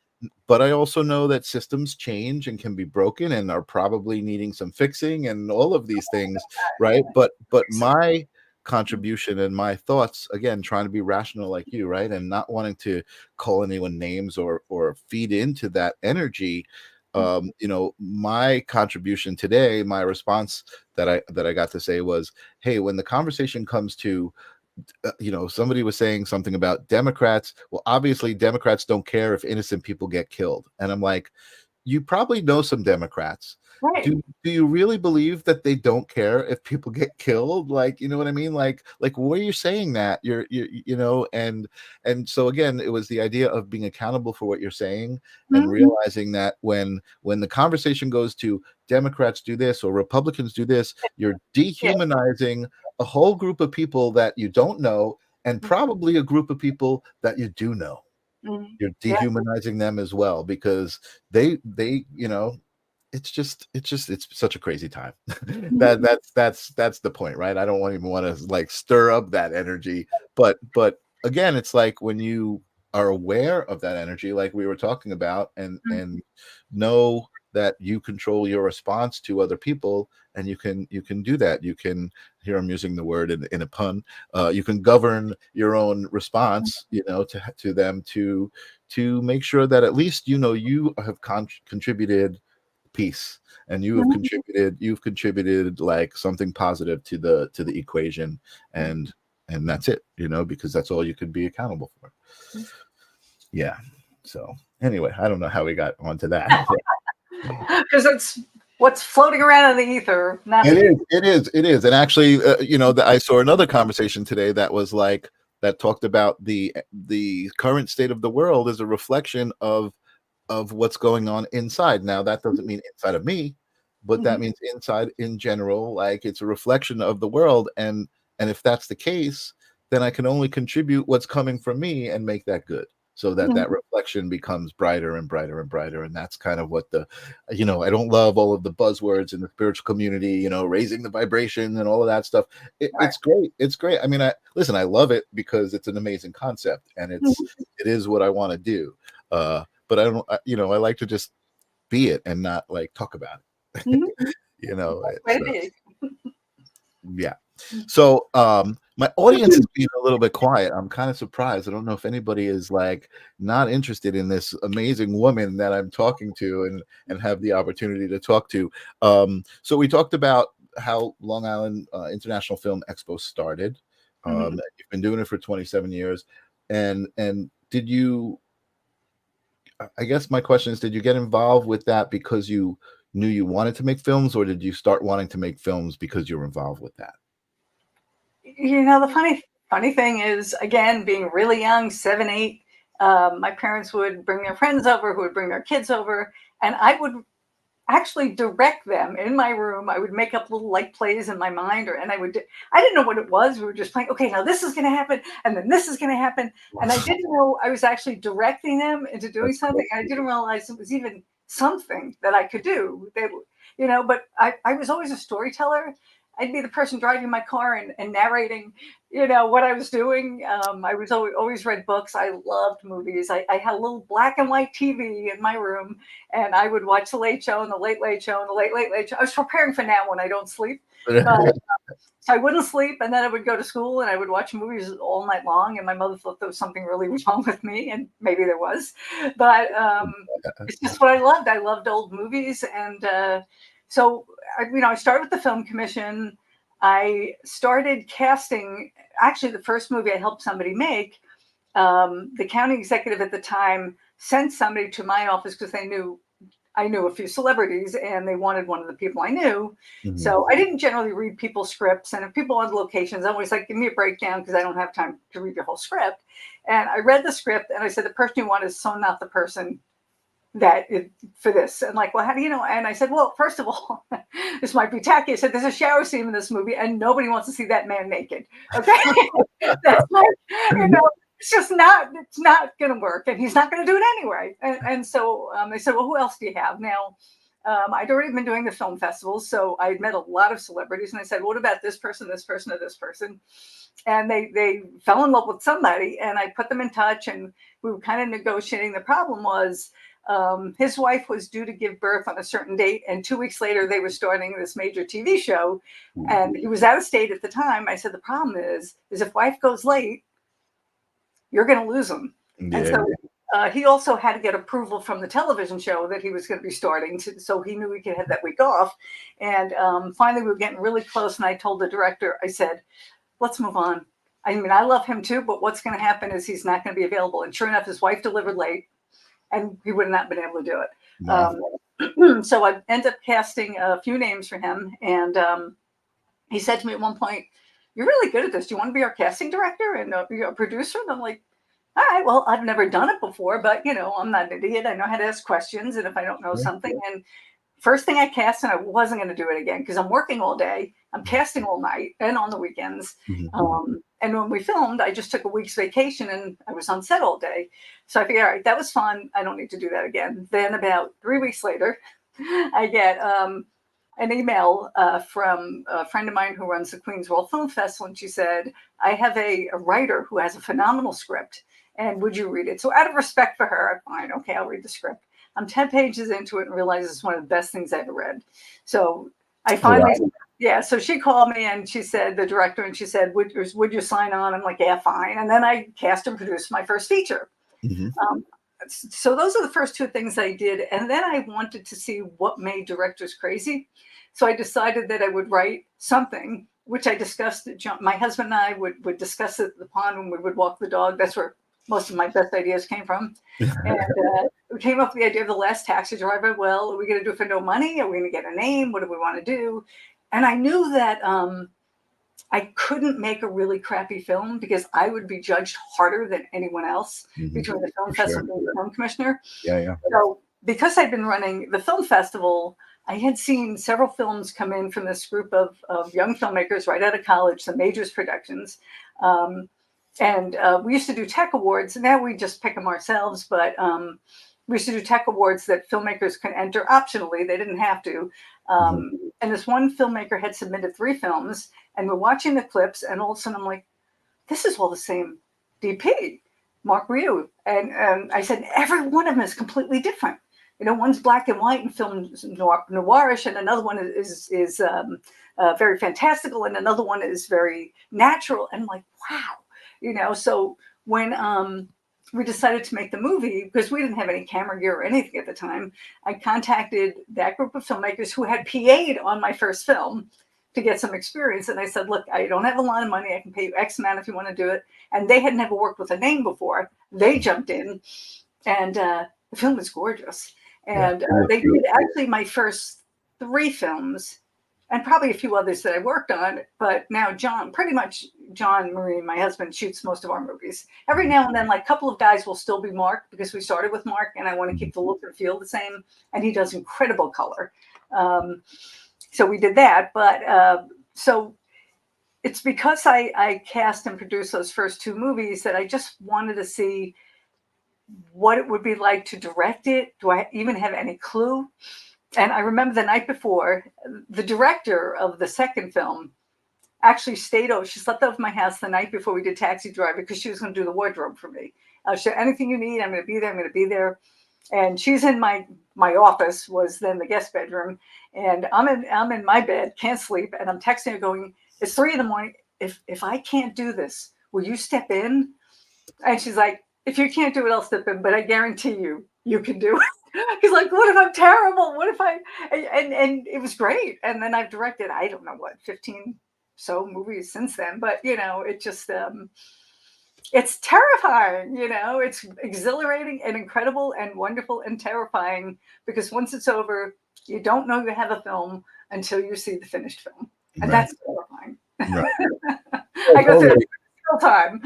But I also know that systems change and can be broken and are probably needing some fixing and all of these things, right? But my contribution and my thoughts, again, trying to be rational like you, right, and not wanting to call anyone names or feed into that energy. My contribution today, my response that I got to say was, hey, when the conversation comes to somebody was saying something about Democrats, well, obviously Democrats don't care if innocent people get killed, and I'm like, you probably know some Democrats. Right. Do you really believe that they don't care if people get killed? Like, you know what I mean? Like why are you saying that? You're and so again, it was the idea of being accountable for what you're saying and realizing that when the conversation goes to Democrats do this or Republicans do this, you're dehumanizing a whole group of people that you don't know and probably a group of people that you do know. You're dehumanizing them as well because they it's such a crazy time. That's the point, right? I don't even want to like stir up that energy, but again, it's like when you are aware of that energy, like we were talking about, and know that you control your response to other people, and you can do that. You can, here I'm using the word in a pun, you can govern your own response, to them to make sure that at least you have contributed peace, and you've contributed like something positive to the equation, and that's it, because that's all you could be accountable for. Yeah. So anyway, I don't know how we got onto that. Because it's what's floating around in the ether. It is. And actually, I saw another conversation today that was like, that talked about the current state of the world as a reflection of what's going on inside. Now, that doesn't mean inside of me, but that means inside in general. Like, it's a reflection of the world. And if that's the case, then I can only contribute what's coming from me and make that good. So that reflection becomes brighter and brighter and brighter. And that's kind of what I don't love all of the buzzwords in the spiritual community, raising the vibration and all of that stuff. It's great. It's great. I mean, I love it because it's an amazing concept, and it is what I want to do. But I don't, I like to just be it and not like talk about it. Yeah. So my audience is being a little bit quiet. I'm kind of surprised. I don't know if anybody is like not interested in this amazing woman that I'm talking to and have the opportunity to talk to. So we talked about how Long Island International Film Expo started. You've been doing it for 27 years. And did you, I guess my question is, did you get involved with that because you knew you wanted to make films, or did you start wanting to make films because you were involved with that? The funny thing is, again, being really young, 7, 8, my parents would bring their friends over who would bring their kids over, and I would actually direct them in my room. I would make up little light plays in my mind, I didn't know what it was. We were just playing, okay, now this is going to happen, and then this is going to happen. And I didn't know I was actually directing them into doing something. And I didn't realize it was even something that I could do. But I was always a storyteller. I'd be the person driving my car and narrating, what I was doing. I was always read books. I loved movies. I had a little black and white TV in my room, and I would watch The Late Show and The Late Late Show and The Late Late Late Show. I was preparing for now when I don't sleep. So I wouldn't sleep, and then I would go to school and I would watch movies all night long. And my mother thought there was something really wrong with me, and maybe there was. But it's just what I loved. I loved old movies, and so I started with the Film Commission. I started casting. Actually, the first movie I helped somebody make, the county executive at the time sent somebody to my office because I knew a few celebrities and they wanted one of the people I knew. Mhm. So I didn't generally read people's scripts. And if people on locations, I'm always like, give me a breakdown because I don't have time to read your whole script. And I read the script and I said, the person you want is so not the person for this. And like, well, how do you know? And I said, well, first of all, this might be tacky. I said, there's a shower scene in this movie and nobody wants to see that man naked. Okay. That's like, it's just it's not going to work. And he's not going to do it anyway. And so they said, well, who else do you have? Now, I'd already been doing the film festivals. So I'd met a lot of celebrities. And I said, what about this person, this person, or this person? And they fell in love with somebody. And I put them in touch and we were kind of negotiating. The problem was, his wife was due to give birth on a certain date, and 2 weeks later they were starting this major TV show, and he was out of state at the time. I said, the problem is if wife goes late, you're going to lose him. Yeah. And so he also had to get approval from the television show that he was going to be starting, so he knew he could have that week off. And finally we were getting really close, and I told the director, I said, let's move on. I mean, I love him too, but what's going to happen is he's not going to be available. And sure enough, his wife delivered late, and he would not been able to do it. No. So I ended up casting a few names for him. And he said to me at one point, you're really good at this. Do you want to be our casting director and be a producer? And I'm like, all right, well, I've never done it before, but I'm not an idiot. I know how to ask questions. And if I don't know something, and first thing I cast, and I wasn't going to do it again because I'm working all day. I'm casting all night and on the weekends. And when we filmed, I just took a week's vacation and I was on set all day. So I figured, all right, that was fun. I don't need to do that again. Then about 3 weeks later, I get an email from a friend of mine who runs the Queens World Film Festival. And she said, I have a writer who has a phenomenal script. And would you read it? So out of respect for her, I'm fine. Okay, I'll read the script. I'm 10 pages into it and realize it's one of the best things I ever read. So I finally... Oh, wow. Yeah, so she called me and she said, the director, and she said, would you sign on? I'm like, yeah, fine. And then I cast and produced my first feature. So those are the first two things I did. And then I wanted to see what made directors crazy. So I decided that I would write something, which I discussed. My husband and I would discuss it at the pond when we would walk the dog. That's where most of my best ideas came from. And we came up with the idea of The Last Taxi Driver. Well, are we going to do it for no money? Are we going to get a name? What do we want to do? And I knew that I couldn't make a really crappy film because I would be judged harder than anyone else between the film festival and the film commissioner. So because I'd been running the film festival, I had seen several films come in from this group of young filmmakers right out of college, some Majors Productions. And we used to do tech awards. Now we just pick them ourselves, but we used to do tech awards that filmmakers can enter optionally. They didn't have to. And this one filmmaker had submitted 3 films, and we're watching the clips, and all of a sudden I'm like, this is all the same DP, Mark Ryu. And I said, every one of them is completely different. One's black and white and filmed noirish, and another one is very fantastical, and another one is very natural. And I'm like, wow. So when we decided to make the movie, because we didn't have any camera gear or anything at the time, I contacted that group of filmmakers who had PA'd on my first film to get some experience. And I said, look, I don't have a lot of money. I can pay you X amount if you want to do it. And they had never worked with a name before. They jumped in, and the film is gorgeous. And they did actually my first 3 films, and probably a few others that I worked on. But now John Marine, my husband, shoots most of our movies. Every now and then, like a couple of guys will still be Mark because we started with Mark, and I want to keep the look and feel the same. And he does incredible color. So we did that. But so it's because I cast and produced those first 2 movies that I just wanted to see what it would be like to direct it. Do I even have any clue? And I remember the night before, the director of the second film actually stayed over. She slept over my house the night before we did Taxi Driver because she was going to do the wardrobe for me. She said, anything you need, I'm going to be there. I'm going to be there. And she's in my office, was then the guest bedroom. And I'm in my bed, can't sleep. And I'm texting her going, it's 3 a.m. If I can't do this, will you step in? And she's like, if you can't do it, I'll step in, but I guarantee you can do it. He's like, what if I'm terrible? What if and it was great. And then I've directed, I don't know what, 15 so movies since then, but it just, it's terrifying, it's exhilarating and incredible and wonderful and terrifying, because once it's over, you don't know you have a film until you see the finished film. And Right. that's terrifying. Right. I go through it all the time.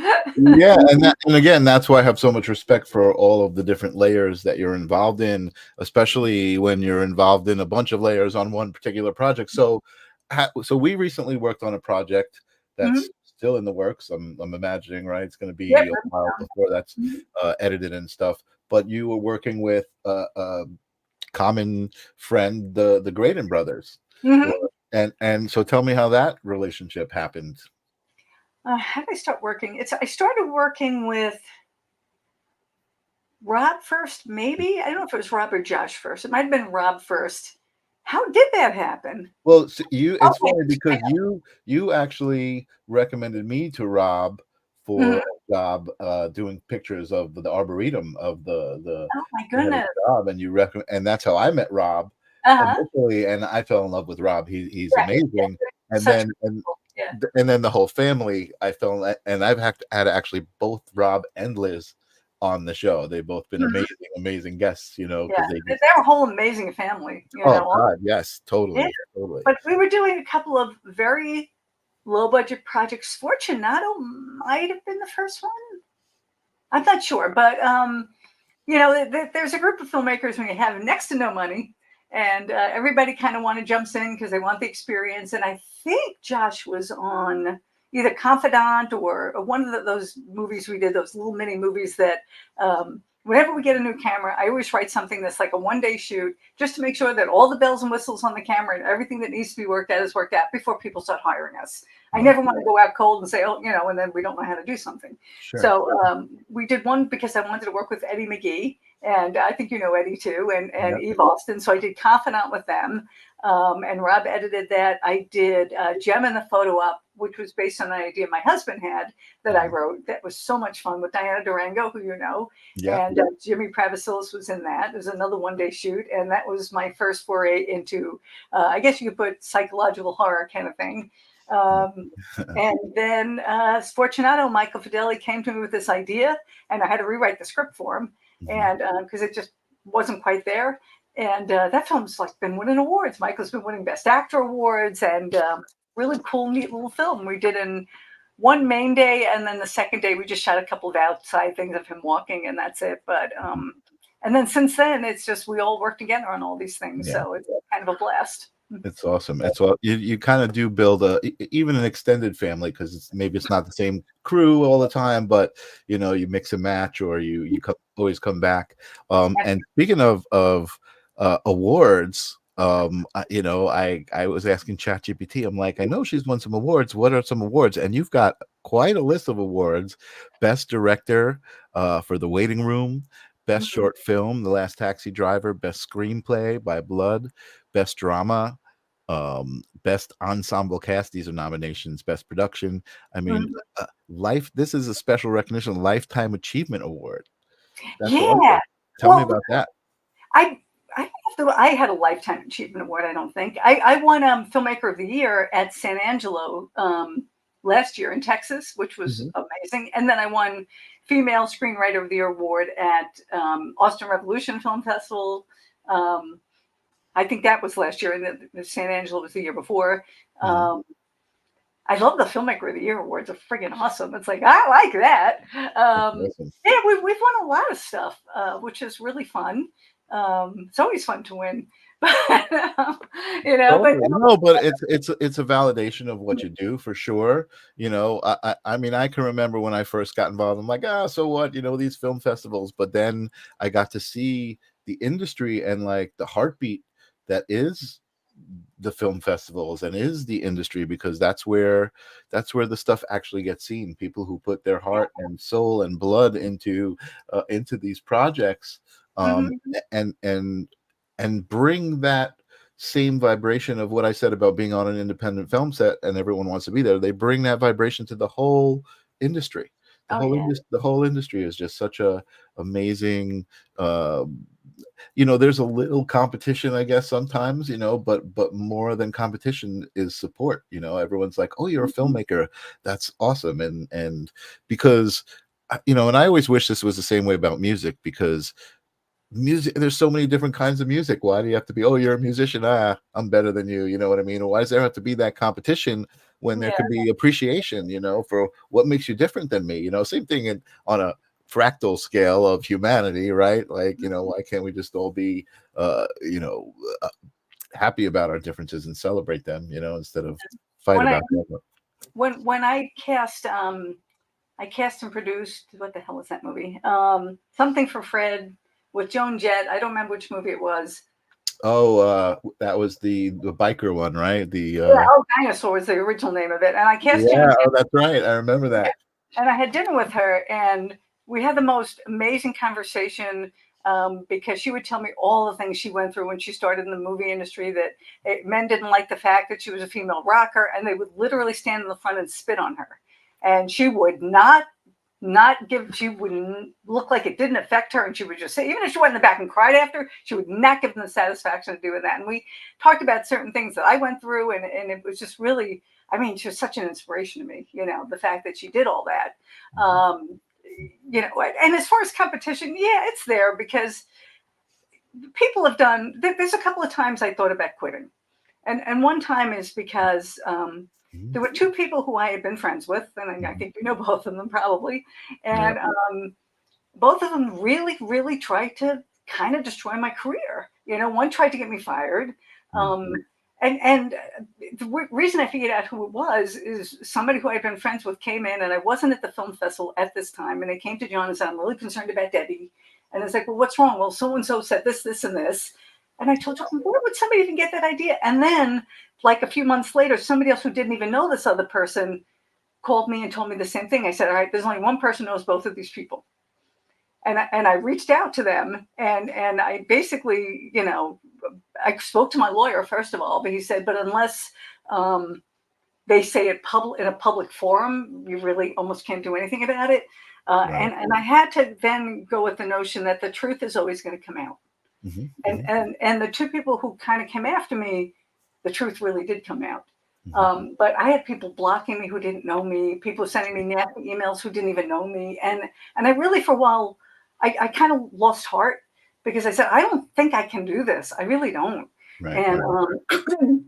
Yeah, and again, that's why I have so much respect for all of the different layers that you're involved in, especially when you're involved in a bunch of layers on one particular project. So we recently worked on a project that's still in the works. I'm imagining, right? It's going to be a while before that's edited and stuff. But you were working with a common friend, the Graydon brothers. And so tell me how that relationship happened. How did I start working? I started working with Rob first, maybe. I don't know if it was Rob or Josh first. It might have been Rob first. How did that happen? Well, so it's funny because you actually recommended me to Rob for a job doing pictures of the arboretum of the Oh my goodness. job, and you recommend, and that's how I met Rob initially, and I fell in love with Rob. He's amazing, and then the whole family I fell in, and I've had actually both Rob and Liz on the show. They've both been amazing guests, because they're a whole amazing family. God, yes, totally. But we were doing a couple of very low budget projects. Fortunato might have been the first one. I'm not sure, but there's a group of filmmakers when you have next to no money, and everybody kind of jumps in because they want the experience. And I think Josh was on either Confidant or one of those movies we did, those little mini movies that whenever we get a new camera, I always write something that's like a one-day shoot just to make sure that all the bells and whistles on the camera and everything that needs to be worked out is worked out before people start hiring us. I never want to go out cold and say, and then we don't know how to do something. Sure. So we did one because I wanted to work with Eddie McGee, and I think you know Eddie too, and Eve Austin. So I did Confidant with them. And Rob edited that. I did Gem in the Photo Op, which was based on an idea my husband had that I wrote. That was so much fun with Diana Durango, who you know. And Jimmy Pravasilis was in that. It was another one-day shoot. And that was my first foray into, I guess you could put psychological horror kind of thing. And then Fortunato, Michael Fideli, came to me with this idea, and I had to rewrite the script for him. And because it just wasn't quite there. And that film's been winning awards. Michael's been winning Best Actor awards, and really cool, neat little film. We did in one main day, and then the second day we just shot a couple of outside things of him walking, and that's it. But and then since then, it's just we all work together on all these things, so it's kind of a blast. It's awesome. It's you kind of do build even an extended family, because maybe it's not the same crew all the time, but you mix and match, or you always come back. And speaking of awards, I was asking ChatGPT. I'm like, I know she's won some awards. What are some awards? And you've got quite a list of awards: Best Director for The Waiting Room, Best Short Film, The Last Taxi Driver, Best Screenplay by Blood, Best Drama, Best Ensemble Cast. These are nominations. Best Production. I mean, LIIFE. This is a special recognition, Lifetime Achievement Award. That's awesome. Tell me about that. I had a Lifetime Achievement Award. I don't think I won Filmmaker of the Year at San Angelo last year in Texas, which was amazing. And then I won Female Screenwriter of the Year award at Austin Revolution Film Festival. I think that was last year, and the San Angelo was the year before. I love the Filmmaker of the Year awards. Are friggin' awesome. It's like, I like that. Yeah, we've won a lot of stuff, which is really fun. It's always fun to win. But but it's a validation of what you do, for sure. I mean, I can remember when I first got involved, I'm like, so what, these film festivals. But then I got to see the industry and the heartbeat that is the film festivals and is the industry, because that's where the stuff actually gets seen. People who put their heart and soul and blood into these projects, and bring that same vibration of what I said about being on an independent film set and everyone wants to be there. They bring that vibration to the whole industry. The whole industry is just such a amazing, there's a little competition, I guess, sometimes, but more than competition is support. Everyone's like, oh, you're a filmmaker, that's awesome. And because and I always wish this was the same way about music, because music, there's so many different kinds of music. Why do you have to be, oh, you're a musician, I'm better than you, you know what I mean? Or why does there have to be that competition when there could be appreciation, for what makes you different than me? Same thing on a fractal scale of humanity, right? Like, why can't we just all be happy about our differences and celebrate them, instead of fight about them? When I cast and produced, what the hell was that movie? Something for Fred with Joan Jett. I don't remember which movie it was. Oh, that was the biker one, right? Dinosaur was the original name of it. And I cast that's right. I remember that. And I had dinner with her, and we had the most amazing conversation, because she would tell me all the things she went through when she started in the movie industry, that men didn't like the fact that she was a female rocker, and they would literally stand in the front and spit on her. And she would she wouldn't look like it didn't affect her. And she would just say, even if she went in the back and cried after, she would not give them the satisfaction of doing that. And we talked about certain things that I went through. And it was just really, she was such an inspiration to me, the fact that she did all that. And as far as competition, it's there, because people have done, there's a couple of times I thought about quitting. And one time is because, there were two people who I had been friends with, and I think you know both of them probably. And both of them really, really tried to kind of destroy my career. One tried to get me fired. And the reason I figured out who it was is somebody who I'd been friends with came in, and I wasn't at the film festival at this time. And they came to John and said, I'm really concerned about Debbie. And it's like, well, what's wrong? Well, so-and-so said this, this, and this. And I told John, where would somebody even get that idea? And then, like a few months later, somebody else who didn't even know this other person called me and told me the same thing. I said, all right, there's only one person who knows both of these people. And I reached out to them, and I basically, I spoke to my lawyer, first of all, but he said, but unless they say it in a public forum, you really almost can't do anything about it. Right. And I had to then go with the notion that the truth is always going to come out. And the two people who kind of came after me, the truth really did come out. But I had people blocking me who didn't know me, people sending me nasty emails who didn't even know me. And I really, for a while, I kind of lost heart, because I said, I don't think I can do this. I really don't. Right. And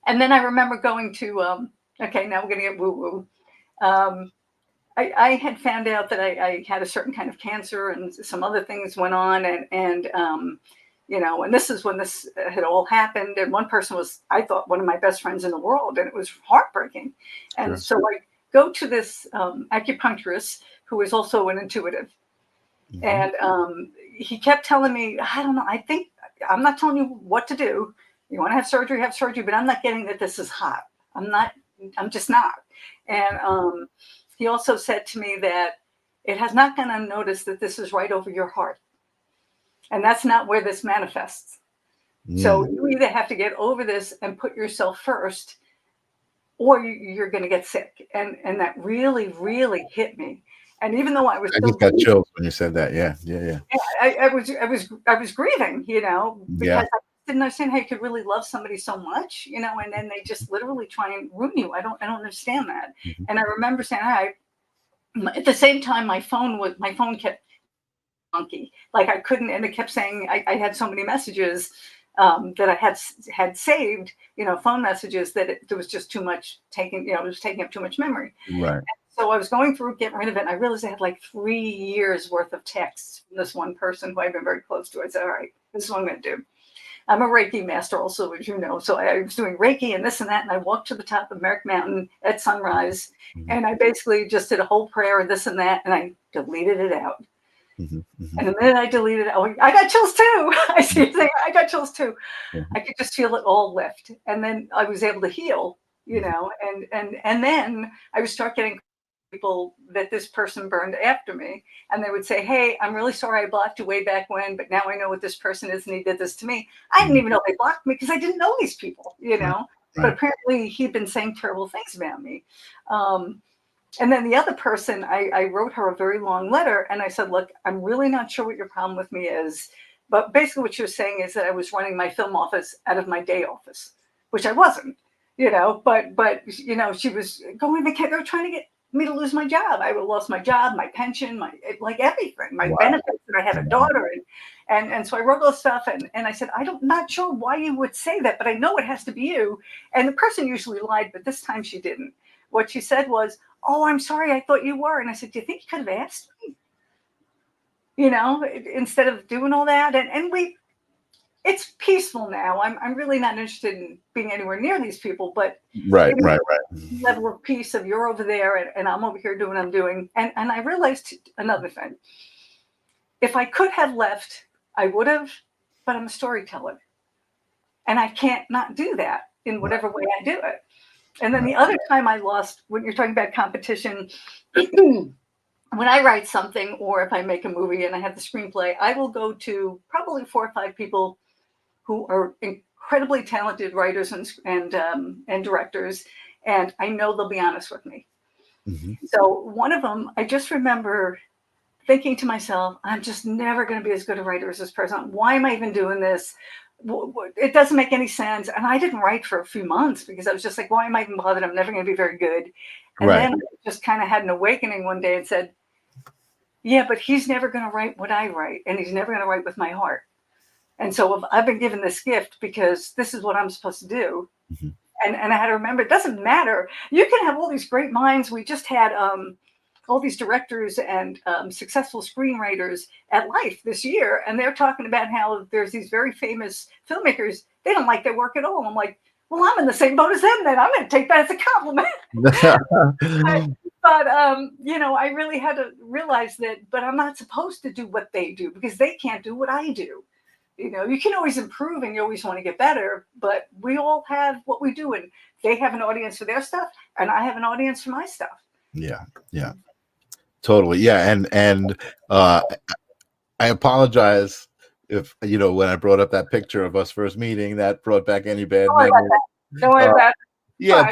and then I remember going to, okay, now we're going to get woo-woo. I had found out that I had a certain kind of cancer, and some other things went on. And this is when this had all happened. And one person was, I thought, one of my best friends in the world, and it was heartbreaking. And so I go to this acupuncturist who is also an intuitive. And he kept telling me, I don't know, I think I'm not telling you what to do. You want to have surgery, but I'm not getting that this is hot. I'm just not. And he also said to me that it has not gone unnoticed that this is right over your heart. And that's not where this manifests. So you either have to get over this and put yourself first, or you're going to get sick. And that really, really hit me. And even though I just got chills when you said that. Yeah. I was grieving, because I didn't understand how you could really love somebody so much, and then they just literally try and ruin you. I don't understand that. And I remember saying, at the same time, my phone kept funky. Like I couldn't, and it kept saying I had so many messages that I had saved, phone messages, that there was just too much taking, it was taking up too much memory. Right. So I was going through getting rid of it, and I realized I had like 3 years worth of texts from this one person who I've been very close to. I said, all right, this is what I'm going to do. I'm a Reiki master also, as you know. So I was doing Reiki and this and that, and I walked to the top of Merrick Mountain at sunrise, and I basically just did a whole prayer and this and that, and I deleted it out. And then I deleted it. I got chills too. I see you saying, I got chills too. I could just feel it all lift. And then I was able to heal, and then I would start getting people that this person burned after me, and they would say, hey, I'm really sorry I blocked you way back when, but now I know what this person is and he did this to me. I didn't even know they blocked me because I didn't know these people, you know. Right. But apparently he'd been saying terrible things about me. And then the other person, I wrote her a very long letter, and I said, look, I'm really not sure what your problem with me is, but basically what she was saying is that I was running my film office out of my day office, which I wasn't, you know, but you know, she was going, they were trying to get me to lose my job. I would have lost my job, my pension, my, like everything, my benefits, and I had a daughter. And so I wrote all this stuff, and I said, not sure why you would say that, but I know it has to be you. And the person usually lied, but this time she didn't. What she said was, oh, I'm sorry, I thought you were. And I said, do you think you could have asked me? You know, instead of doing all that. And it's peaceful now. I'm really not interested in being anywhere near these people, but Right. level of peace of you're over there and I'm over here doing what I'm doing. And I realized another thing. If I could have left, I would have, but I'm a storyteller. And I can't not do that in whatever way I do it. And then the other time I lost, when you're talking about competition, when I write something or if I make a movie and I have the screenplay, I will go to probably 4 or 5 people who are incredibly talented writers and directors, and I know they'll be honest with me. Mm-hmm. So one of them, I just remember thinking to myself, I'm just never going to be as good a writer as this person. Why am I even doing this? It doesn't make any sense. And I didn't write for a few months because I was just like, why am I even bothered? I'm never going to be very good. And then I just kind of had an awakening one day and said, yeah, but he's never going to write what I write, and he's never going to write with my heart. And so if I've been given this gift because this is what I'm supposed to do. Mm-hmm. And I had to remember, it doesn't matter. You can have all these great minds. We just had all these directors and successful screenwriters at LIIFE this year. And they're talking about how there's these very famous filmmakers. They don't like their work at all. I'm like, well, I'm in the same boat as them then. I'm going to take that as a compliment. But you know, I really had to realize that, but I'm not supposed to do what they do because they can't do what I do. You know, you can always improve and you always want to get better, but we all have what we do, and they have an audience for their stuff and I have an audience for my stuff. Yeah. Totally. Yeah. And I apologize if, you know, when I brought up that picture of us first meeting, that brought back any bad memories. Don't worry about it. Yeah,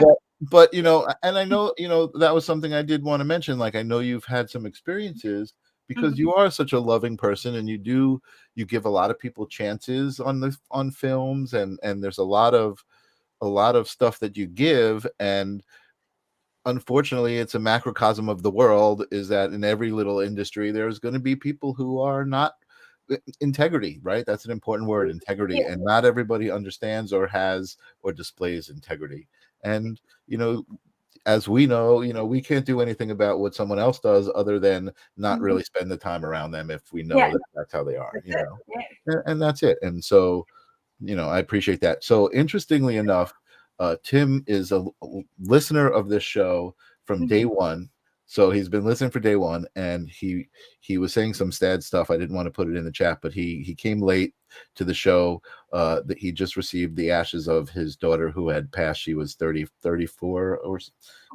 but you know, and I know, you know, that was something I did want to mention. Like, I know you've had some experiences because you are such a loving person, and you give a lot of people chances on films, and there's a lot of stuff that you give, and unfortunately it's a macrocosm of the world, is that in every little industry there's going to be people who are not integrity, right? That's an important word, integrity. And not everybody understands or has or displays integrity. And, you know, as we know, you know, we can't do anything about what someone else does other than not really spend the time around them if we know that that's how they are, you know, and that's it. And so, you know, I appreciate that. So interestingly enough, Tim is a listener of this show from day one. So he's been listening for day one, and he was saying some sad stuff. I didn't want to put it in the chat, but he came late to the show. That he just received the ashes of his daughter who had passed. She was 34 or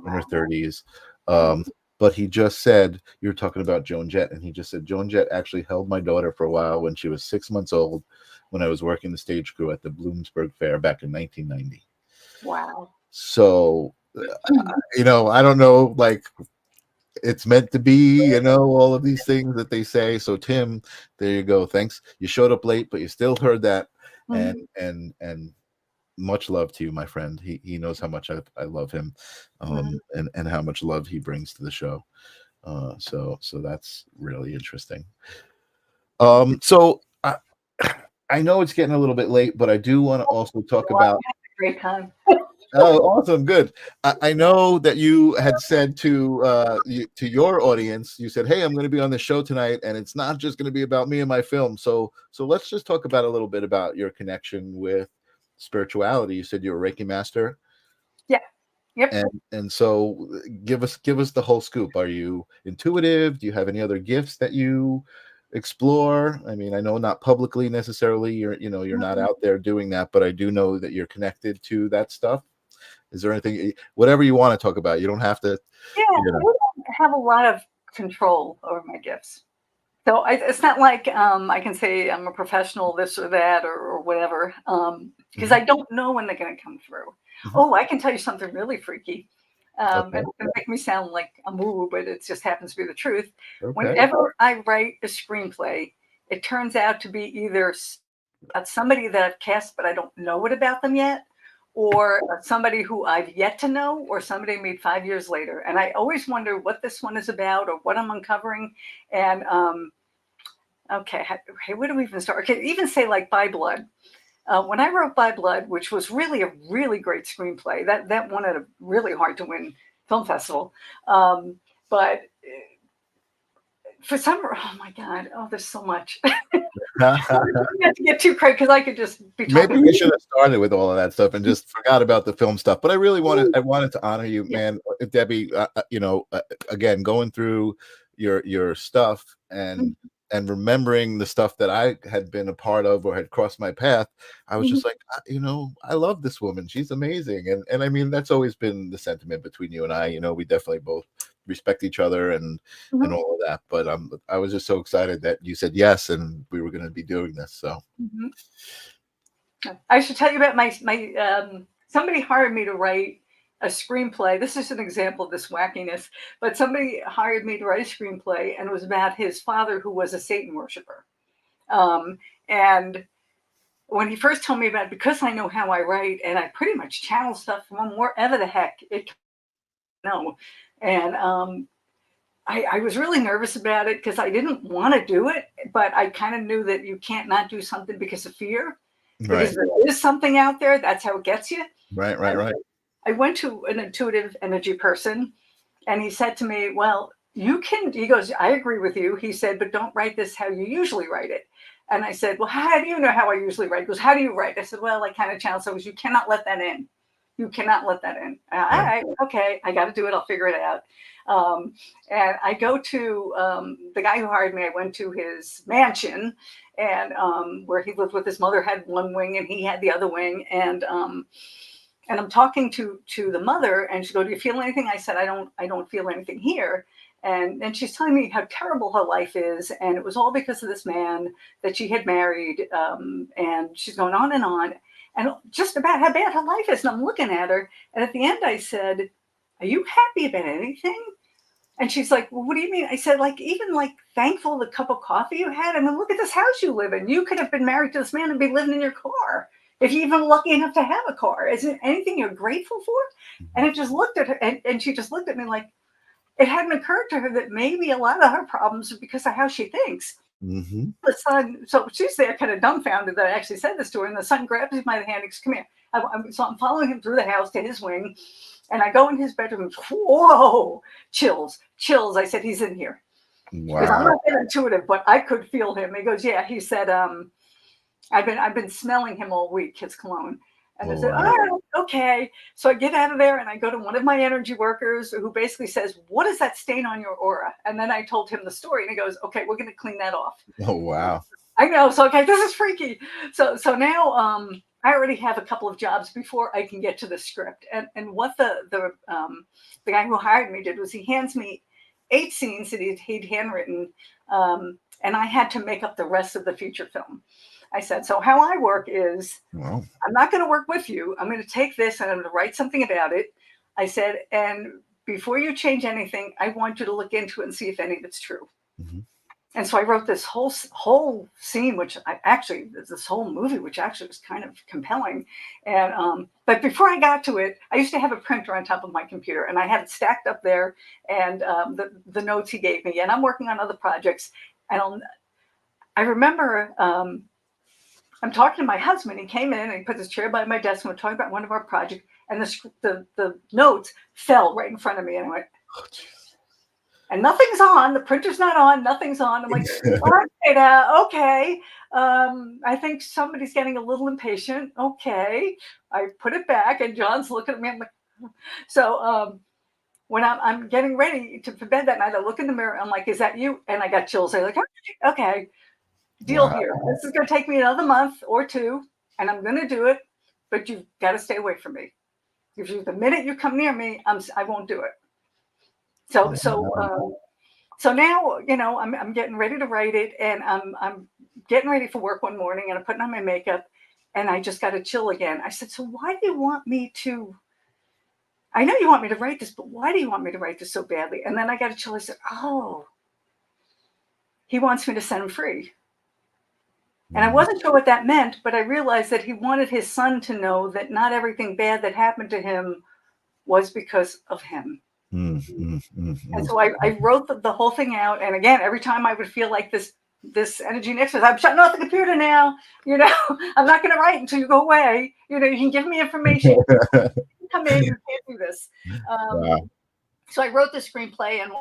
in her 30s. But he just said, you're talking about Joan Jett, and he just said, Joan Jett actually held my daughter for a while when she was 6 months old, when I was working the stage crew at the Bloomsburg Fair back in 1990. Wow. So, you know, I don't know, like, it's meant to be, you know, all of these things that they say. So Tim, there you go. Thanks. You showed up late, but you still heard that. And much love to you, my friend. He knows how much I love him, and how much love he brings to the show. So that's really interesting. So I know it's getting a little bit late, but I do want to also talk about. Great time. Oh, awesome. Good. I know that you had said to your audience, you said, hey, I'm going to be on the show tonight, and it's not just going to be about me and my film. So let's just talk about a little bit about your connection with spirituality. You said you're a Reiki master. Yeah. Yep. And so give us the whole scoop. Are you intuitive? Do you have any other gifts that you explore? I mean, I know not publicly necessarily, you're not out there doing that, but I do know that you're connected to that stuff. Is there anything, whatever you want to talk about? You don't have to. Yeah, have a lot of control over my gifts. So it's not like I can say I'm a professional, this or that, or whatever, because I don't know when they're going to come through. Oh, I can tell you something really freaky. And it's going to make me sound like a moo, but it just happens to be the truth. Whenever I write a screenplay, it turns out to be either somebody that I've cast, but I don't know it about them yet, or somebody who I've yet to know, or somebody I meet 5 years later. And I always wonder what this one is about or what I'm uncovering. And okay, where do we even start? Okay, even say like By Blood. When I wrote By Blood, which was really a really great screenplay, that won at a really hard to win film festival. But for some, oh my God, there's so much. I don't have to get too crazy because I could just be talking. Maybe we should have started with all of that stuff and just forgot about the film stuff. But I really wanted to honor you, man, Debbie. Again, going through your stuff and remembering the stuff that I had been a part of or had crossed my path, I was just like, I love this woman. She's amazing. And I mean, that's always been the sentiment between you and I. We definitely both respect each other and all of that. But I was just so excited that you said yes and we were going to be doing this. So I should tell you about my somebody hired me to write a screenplay. This is an example of this wackiness, but somebody hired me to write a screenplay, and it was about his father, who was a Satan worshiper. And when he first told me about it, because I know how I write, and I pretty much channel stuff from wherever the heck it no. And I was really nervous about it because I didn't want to do it, but I kind of knew that you can't not do something because of fear. Right. Because there is something out there. That's how it gets you. Right. I went to an intuitive energy person, and he said to me, well, he goes, I agree with you. He said, but don't write this how you usually write it. And I said, well, how do you know how I usually write? He goes, how do you write? I said, well, I kind of channel. So you cannot let that in. You cannot let that in. All right, okay, I got to do it. I'll figure it out. And I go to the guy who hired me. I went to his mansion, and where he lived with his mother had one wing, and he had the other wing. And I'm talking to the mother, and she goes, do you feel anything? I said, I don't feel anything here. And she's telling me how terrible her life is. And it was all because of this man that she had married. And she's going on and just about how bad her life is. And I'm looking at her. And at the end, I said, are you happy about anything? And she's like, well, what do you mean? I said, even thankful the cup of coffee you had. I mean, look at this house you live in. You could have been married to this man and be living in your car. If you're even lucky enough to have a car, is it anything you're grateful for? And it just looked at her, and she just looked at me like it hadn't occurred to her that maybe a lot of her problems are because of how she thinks. Mm-hmm. The son, so she's there kind of dumbfounded that I actually said this to her, and the son grabs me by the hand and goes, come here. So I'm following him through the house to his wing, and I go in his bedroom and whoa, chills. I said, he's in here. Because I'm not that intuitive, but I could feel him. He goes, yeah. He said, I've been smelling him all week, his cologne. And I said, oh, okay. So I get out of there and I go to one of my energy workers who basically says, what is that stain on your aura? And then I told him the story, and he goes, okay, we're going to clean that off. Oh, wow. I know. So, okay, this is freaky. So now I already have a couple of jobs before I can get to the script. And what the guy who hired me did was he hands me 8 scenes that he'd handwritten, and I had to make up the rest of the feature film. I said, so how I work is I'm not going to work with you. I'm going to take this and I'm going to write something about it. I said, and before you change anything, I want you to look into it and see if any of it's true. Mm-hmm. And so I wrote this whole scene, this whole movie, which actually was kind of compelling. And but before I got to it, I used to have a printer on top of my computer, and I had it stacked up there, and the notes he gave me. And I'm working on other projects, and I remember. I'm talking to my husband. He came in and he put his chair by my desk, and we're talking about one of our projects. And the notes fell right in front of me, and I went, oh, and nothing's on. The printer's not on. Nothing's on. I'm like, okay. I think somebody's getting a little impatient. Okay. I put it back, and John's looking at me. I'm like, so when I'm getting ready for bed that night, I look in the mirror. I'm like, is that you? And I got chills. I'm like, okay. Deal here. This is going to take me another month or 2, and I'm going to do it, but you've got to stay away from me. If the minute you come near me, I won't do it. So now, I'm getting ready to write it, and I'm getting ready for work one morning, and I'm putting on my makeup, and I just got a chill again. I said, so why do you want me to? I know you want me to write this, but why do you want me to write this so badly? And then I got a chill. I said, oh, he wants me to set him free. And I wasn't sure what that meant, but I realized that he wanted his son to know that not everything bad that happened to him was because of him. And so I wrote the whole thing out. And again, every time I would feel like this energy next to us, I'm shutting off the computer now. I'm not going to write until you go away. You can give me information. Come in, you can't do this. Wow. So I wrote the screenplay, and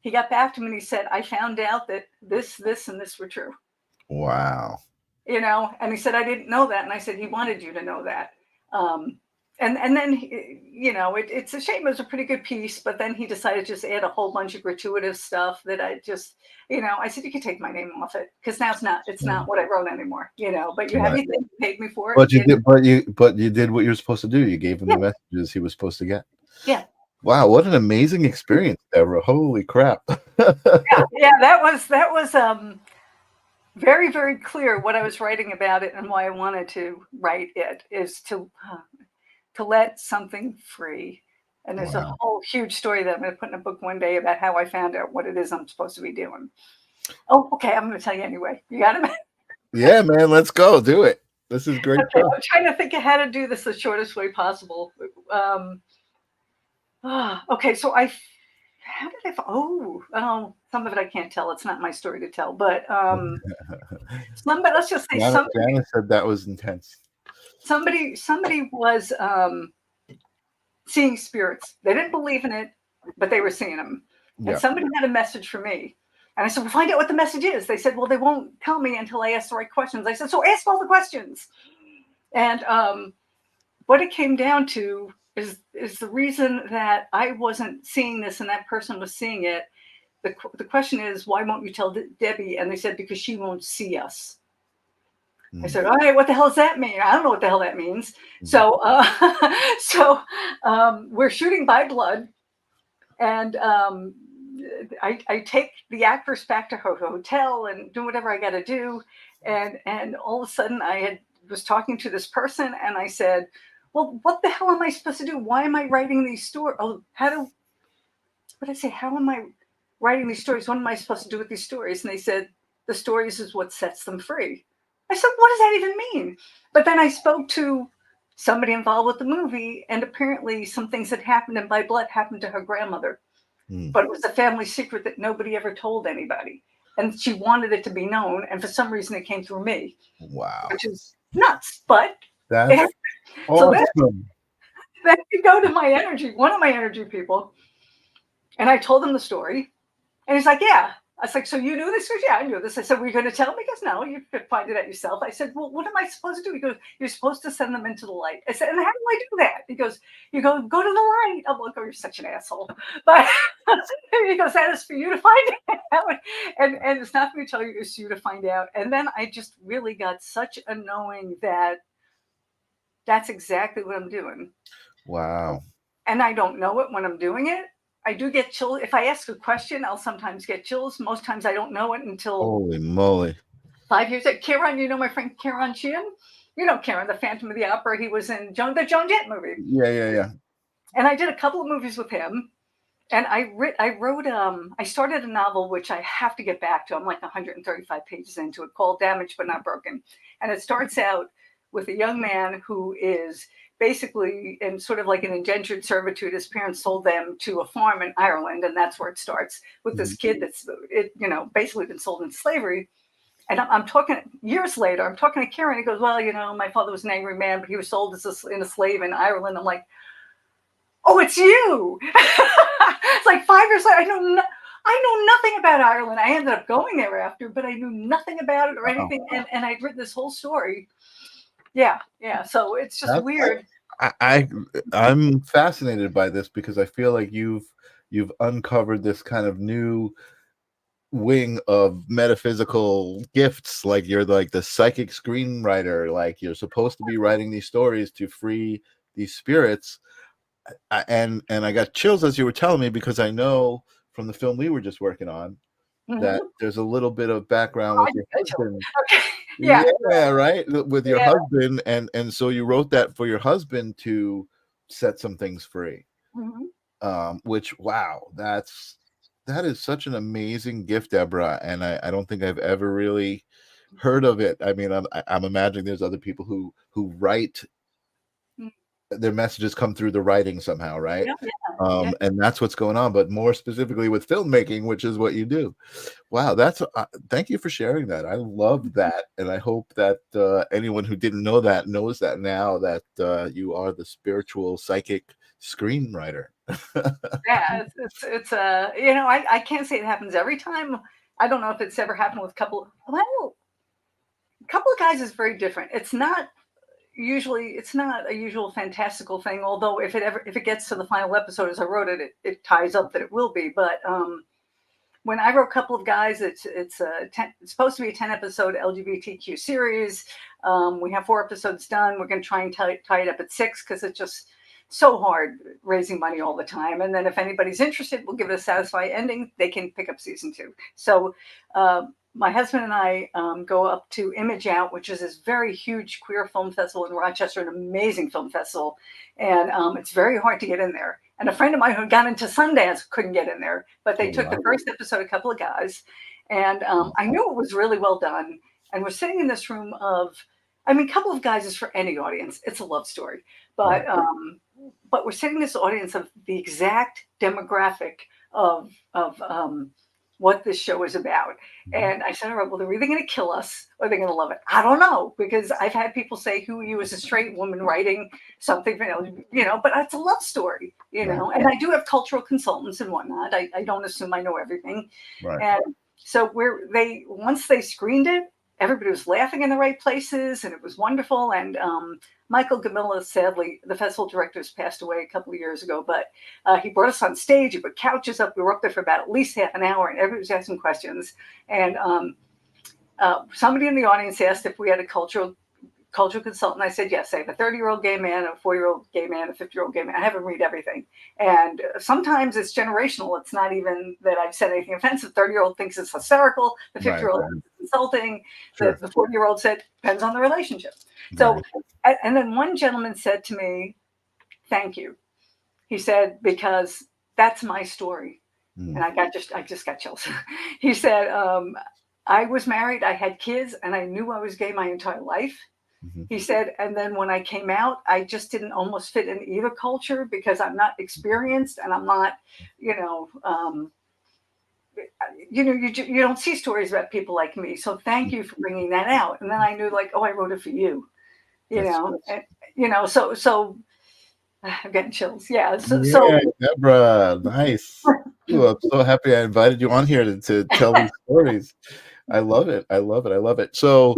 he got back to me and he said, I found out that this, and this were true. Wow. And he said, I didn't know that. And I said, he wanted you to know that. And then, it's a shame. It was a pretty good piece, but then he decided to just add a whole bunch of gratuitous stuff that I just, I said, you can take my name off it, because now it's not what I wrote anymore, but you have your thing, you paid me for it. But you did what you were supposed to do. You gave him the messages he was supposed to get. Yeah. Wow, what an amazing experience, Debra. Holy crap. yeah, that was very, very clear what I was writing about it, and why I wanted to write it is to let something free. And there's a whole huge story that I'm going to put in a book one day about how I found out what it is I'm supposed to be doing. Oh, okay. I'm going to tell you anyway. You got it? Yeah, man. Let's go. Do it. This is great. Okay, I'm trying to think of how to do this the shortest way possible. Okay. So how did some of it I can't tell. It's not my story to tell, but let's just say Jana said that was intense. Somebody was seeing spirits. They didn't believe in it, but they were seeing them. And somebody had a message for me. And I said, well, find out what the message is. They said, well, they won't tell me until I ask the right questions. I said, so ask all the questions. And what it came down to is the reason that I wasn't seeing this and that person was seeing it. The question is, why won't you tell Debbie? And they said, because she won't see us. I said, all right, what the hell does that mean? I don't know what the hell that means. So we're shooting by blood. And I take the actress back to her hotel and do whatever I got to do. And all of a sudden was talking to this person, and I said, well, what the hell am I supposed to do? Why am I writing these stories? How am I writing these stories? What am I supposed to do with these stories? And they said, the stories is what sets them free. I said, what does that even mean? But then I spoke to somebody involved with the movie, and apparently some things that happened in By Blood happened to her grandmother. But it was a family secret that nobody ever told anybody. And she wanted it to be known, and for some reason it came through me. Wow. Which is nuts, but that's awesome. So then you go to my energy, one of my energy people, and I told him the story, and he's like, yeah. I was like, so you knew this? He goes, yeah, I knew this. I said, were you going to tell me? He goes, no, you could find it out yourself. I said, well, what am I supposed to do? He goes, you're supposed to send them into the light. I said, and how do I do that? He goes, you go to the light. I'm like, oh, you're such an asshole. But he goes, that is for you to find out. And it's not for me to tell you, it's you to find out. And then I just really got such a knowing that that's exactly what I'm doing. Wow. And I don't know it when I'm doing it. I do get chills. If I ask a question, I'll sometimes get chills. Most times I don't know it until... Holy moly. 5 years. Kieran, you know my friend Kieran Sheehan? You know Kieran, the Phantom of the Opera. He was in the Joan Jett movie. Yeah. And I did a couple of movies with him. And I started a novel, which I have to get back to. I'm like 135 pages into it, called Damaged But Not Broken. And it starts out with a young man who is basically in sort of like an indentured servitude. His parents sold them to a farm in Ireland, and that's where it starts with this kid that's basically been sold into slavery. And I'm talking years later, I'm talking to Kieran. He goes, well, my father was an angry man, but he was sold as a slave in Ireland. I'm like, oh, it's you. It's like 5 years later. I know nothing about Ireland. I ended up going there after, but I knew nothing about it or anything. And I'd written this whole story. Yeah. So it's just weird. I'm fascinated by this because I feel like you've uncovered this kind of new wing of metaphysical gifts. Like you're like the psychic screenwriter. Like you're supposed to be writing these stories to free these spirits. and I got chills as you were telling me, because I know from the film we were just working on that there's a little bit of background with your husband. Okay. Yeah. Yeah, right. With your Yeah. husband, and so you wrote that for your husband to set some things free. Which, wow, that is such an amazing gift, Deborah, and I don't think I've ever really heard of it. I mean, I'm imagining there's other people who write, their messages come through the writing somehow, right? Yeah. And that's what's going on, but more specifically with filmmaking, which is what you do. Wow, that's thank you for sharing that. I love that, and I hope that anyone who didn't know that knows that now, that you are the spiritual psychic screenwriter. Yeah, it's you know, I can't say it happens every time. I don't know if it's ever happened with a couple of guys is very different. It's not a usual fantastical thing, although if it gets to the final episode as I wrote it, it ties up that it will be. But when I wrote Couple of Guys, it's supposed to be a 10-episode LGBTQ series. We have 4 episodes done. We're going to try and tie it up at 6 because it's just so hard raising money all the time. And then if anybody's interested, we'll give it a satisfying ending. They can pick up season 2. So my husband and I go up to Image Out, which is this very huge queer film festival in Rochester, an amazing film festival. And it's very hard to get in there. And a friend of mine who got into Sundance couldn't get in there, but they took the first episode, A Couple of Guys. And I knew it was really well done. And we're sitting in this room of, I mean, Couple of Guys is for any audience. It's a love story. But we're sitting in this audience of the exact demographic of what this show is about. And I said, all right, well, they're either going to kill us or they're going to love it. I don't know, because I've had people say, who are you as a straight woman writing something, you know, but it's a love story, you know, and I do have cultural consultants and whatnot. I don't assume I know everything. And so once they screened it, everybody was laughing in the right places, and it was wonderful. And Michael Gamilla, sadly, the festival director, has passed away a couple of years ago, but he brought us on stage. He put couches up. We were up there for about at least half an hour, and everybody was asking questions. And somebody in the audience asked if we had a cultural consultant. I said, yes. I have a 30-year-old gay man, a 40-year-old gay man, a 50-year-old gay man. I have them read everything. And is it's generational. It's not even that I've said anything offensive. 30-year-old thinks it's hysterical. The 50-year-old thinks it's insulting. The 40-year-old said, depends on the relationship. So, and then one gentleman said to me, thank you. He said, because that's my story. And I just got chills. He said, I was married, I had kids, and I knew I was gay my entire life. He said, and then when I came out, I just didn't almost fit in either culture because I'm not experienced and I'm not, you don't see stories about people like me. So thank you for bringing that out. And then I knew, like, oh, I wrote it for you, so I'm getting chills. Yeah. So Deborah, nice. Ooh, I'm so happy I invited you on here to tell these stories. I love it. So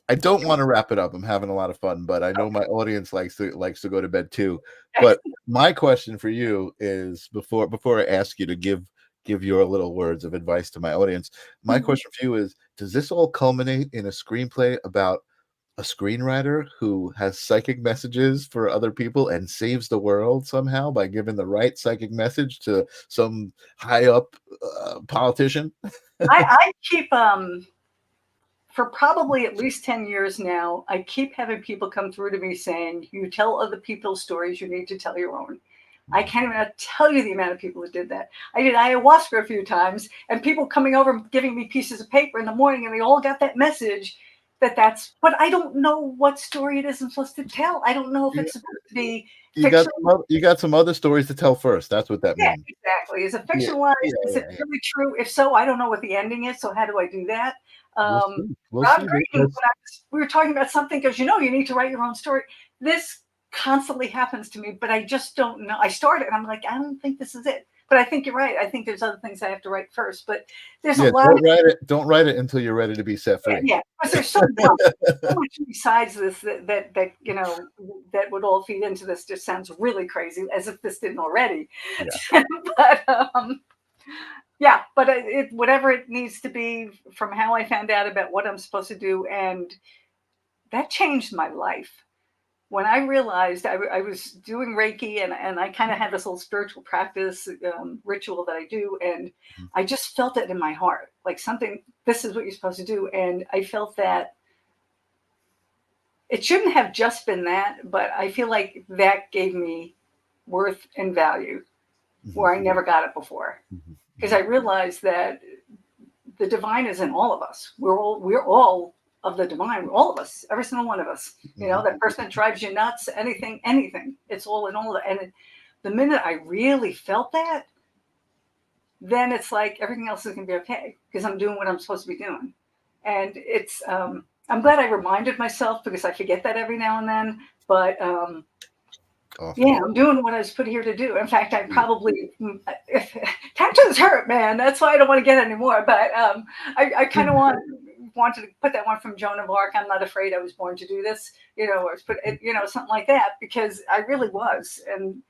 I don't want to wrap it up. I'm having a lot of fun, but I know my audience likes to go to bed too. But my question for you is, before I ask you to give your little words of advice to my audience, my question for you is, does this all culminate in a screenplay about a screenwriter who has psychic messages for other people and saves the world somehow by giving the right psychic message to some high up politician? I keep for probably at least 10 years now, I keep having people come through to me saying, you tell other people's stories, you need to tell your own. I can't even tell you the amount of people who did that. I did ayahuasca a few times, and people coming over giving me pieces of paper in the morning, and they all got that message but I don't know what story it is I'm supposed to tell. I don't know if it's supposed to be fictional. You got some other stories to tell first. That's what that means. Exactly. Is it fictionalized? Is it really true? If so, I don't know what the ending is. So how do I do that? Rob Green, we were talking about something because you need to write your own story. This constantly happens to me, but I just don't know. I started and I'm like, I don't think this is it. But I think you're right. I think there's other things I have to write first. But there's a lot. Don't write it until you're ready to be set free. Yeah, because there's so much besides this that would all feed into this. Just sounds really crazy, as if this didn't already. Yeah. but whatever it needs to be from how I found out about what I'm supposed to do, and that changed my life. when I realized I was doing Reiki, and I kind of had this little spiritual practice ritual that I do, and I just felt it in my heart, like something, this is what you're supposed to do. And I felt that it shouldn't have just been that, but I feel like that gave me worth and value where I never got it before. Because I realized that the divine is in all of us. We're all of the divine, all of us, every single one of us. You know, that person that drives you nuts, anything, it's all in all of it. And the minute I really felt that, then it's like everything else is going to be okay because I'm doing what I'm supposed to be doing. And it's, I'm glad I reminded myself because I forget that every now and then. But yeah, I'm doing what I was put here to do. In fact, I probably, tattoos hurt, man. That's why I don't want to get any more. But I kind of wanted to put that one from Joan of Arc. I'm not afraid I was born to do this, you know, or put it, you know, something like that, because I really was. And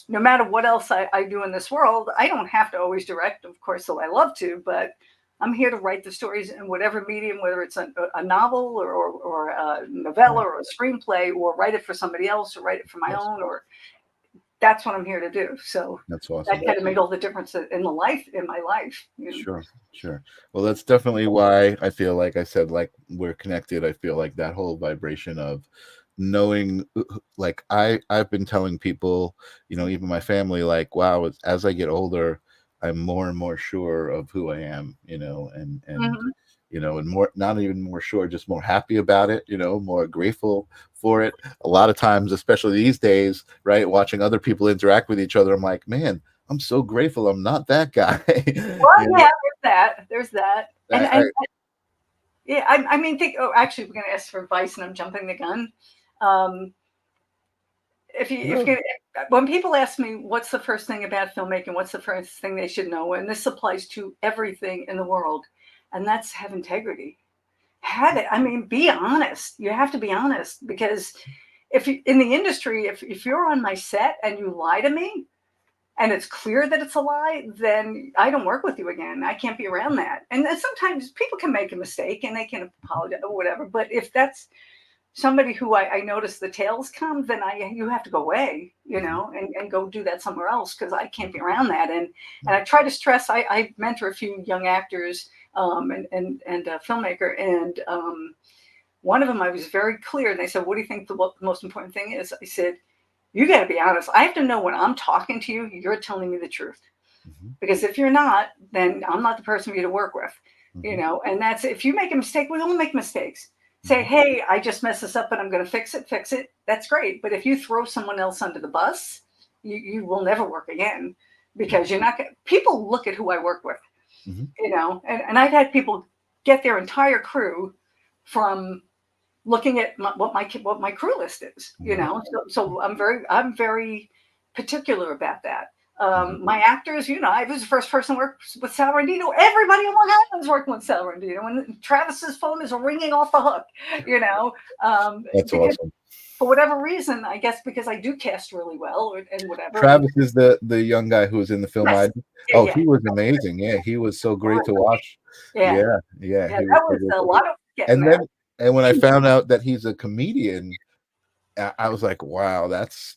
no matter what else I do in this world, I don't have to always direct, of course, though I love to, but I'm here to write the stories in whatever medium, whether it's a novel or a novella or a screenplay, or write it for somebody else or write it for my own, or that's what I'm here to do. So that's awesome. That kind of made all the difference in my life. You know? Sure. Well, that's definitely why I feel like I said, like, we're connected. I feel like that whole vibration of knowing, like, I've been telling people, you know, even my family, like, wow, as I get older, I'm more and more sure of who I am, you know, and you know, and more, not even more sure, just more happy about it, you know, more grateful for it. A lot of times, especially these days, right, watching other people interact with each other, I'm like, man, I'm so grateful I'm not that guy. Well, yeah, there's that. Yeah, I mean, actually, we're going to ask for advice, and I'm jumping the gun. When people ask me what's the first thing about filmmaking, what's the first thing they should know, and this applies to everything in the world, and that's have integrity. Have it. I mean, be honest. You have to be honest, because if you, in the industry, if you're on my set and you lie to me, and it's clear that it's a lie, then I don't work with you again. I can't be around that. And then sometimes people can make a mistake and they can apologize or whatever. But if that's somebody who I notice the tails come, then you have to go away, you know, and go do that somewhere else, because I can't be around that. And I try to stress, I mentor a few young actors and a filmmaker. And one of them, I was very clear. And they said, what do you think the most important thing is? I said, you got to be honest. I have to know when I'm talking to you, you're telling me the truth. Because if you're not, then I'm not the person for you to work with, you know. And that's, if you make a mistake, we all make mistakes. Say, hey, I just messed this up, but I'm going to fix it. That's great. But if you throw someone else under the bus, you will never work again, because you're not going to, people look at who I work with, you know, and I've had people get their entire crew from looking at what my crew list is, you know. So I'm very particular about that. My actors, you know, I was the first person to work with Sal Rendino. Everybody on Long Island is working with Sal Rendino, and Travis's phone is ringing off the hook, you know. That's awesome. For whatever reason, I guess because I do cast really well, and whatever. Travis is the young guy who was in the film. Yes. He was amazing. Yeah, he was so great to watch. Yeah. That was a lot of getting there. And when I found out that he's a comedian, I was like, wow, that's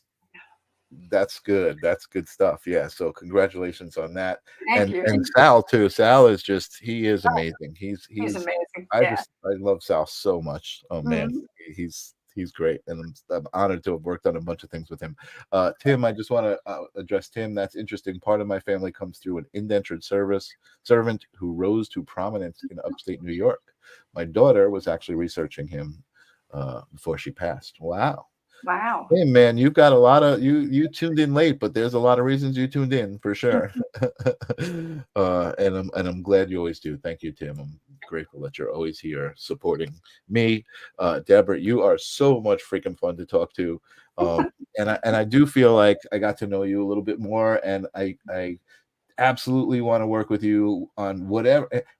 good. That's good stuff. Yeah. So congratulations on that. Thank you. And Sal too. Sal is he is amazing. He's amazing. I love Sal so much. Oh man, he's great. And I'm honored to have worked on a bunch of things with him. Tim, I just want to address Tim. That's interesting. Part of my family comes through an indentured servant who rose to prominence in upstate New York. My daughter was actually researching him before she passed. Wow. Hey man, you've got a lot of you tuned in late, but there's a lot of reasons you tuned in for sure. And I'm glad you always do. Thank you, Tim. I'm grateful that you're always here supporting me. Debra, you are so much freaking fun to talk to. And I do feel like I got to know you a little bit more, and I absolutely want to work with you on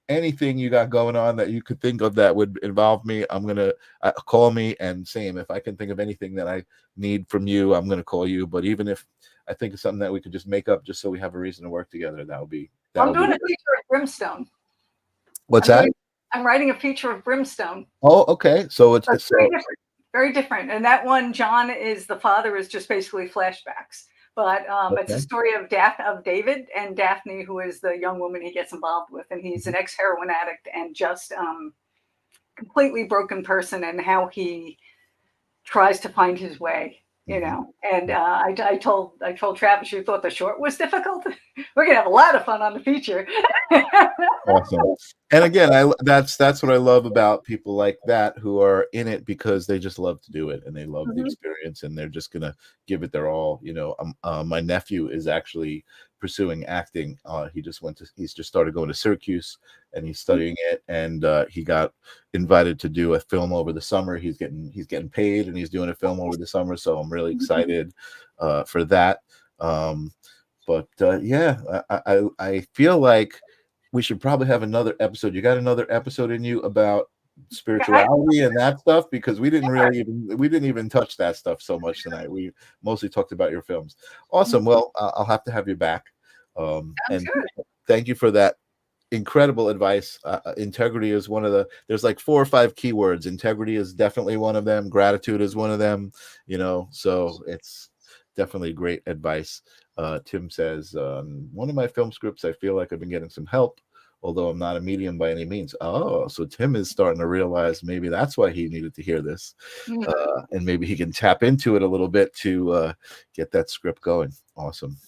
anything you got going on that you could think of that would involve me. I'm gonna call me, and same, if I can think of anything that I need from you, I'm gonna call you. But even if I think of something that we could just make up just so we have a reason to work together, I'm doing a feature of Brimstone. What's that? I'm writing a feature of Brimstone. Oh, okay. So it's very different. very different. And that one, John is the father, is just basically flashbacks. But it's a story of David and Daphne, who is the young woman he gets involved with, and he's an ex-heroin addict and just completely broken person, and how he tries to find his way. You know, and I told Travis, you thought the short was difficult. We're gonna have a lot of fun on the feature. Awesome. And again, that's what I love about people like that, who are in it because they just love to do it and they love the experience, and they're just gonna give it their all. You know, my nephew is actually pursuing acting. He's just started going to Syracuse, and he's studying it, and he got invited to do a film over the summer. He's getting paid, and he's doing a film over the summer, so I'm really excited for that. Yeah, I feel like we should probably have another episode. You got another episode in you about spirituality and that stuff, because we didn't even touch that stuff so much tonight. We mostly talked about your films. Awesome. Well, I'll have to have you back. And good. Thank you for that incredible advice. Integrity is one of there's like 4 or 5 keywords. Integrity is definitely one of them. Gratitude is one of them, you know, so it's definitely great advice. Tim says, one of my film scripts, I feel like I've been getting some help, although I'm not a medium by any means. Oh, so Tim is starting to realize maybe that's why he needed to hear this. And maybe he can tap into it a little bit to get that script going. Awesome.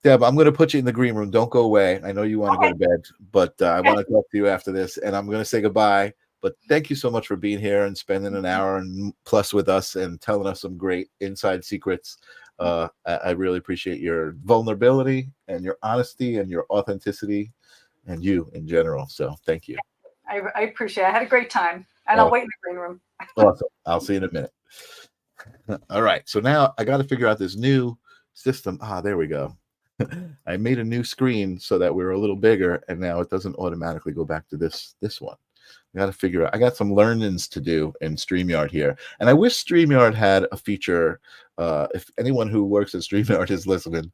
Deb, I'm going to put you in the green room. Don't go away. I know you want to go to bed, but I want to talk to you after this, and I'm going to say goodbye. But thank you so much for being here and spending an hour and plus with us and telling us some great inside secrets. I really appreciate your vulnerability and your honesty and your authenticity and you in general. So thank you. I appreciate it. I had a great time, and I'll wait in the green room. Awesome. I'll see you in a minute. All right. So now I got to figure out this new system. There we go. I made a new screen so that we're a little bigger, and now it doesn't automatically go back to this one. I got to figure out. I got some learnings to do in StreamYard here, and I wish StreamYard had a feature. If anyone who works at StreamYard is listening,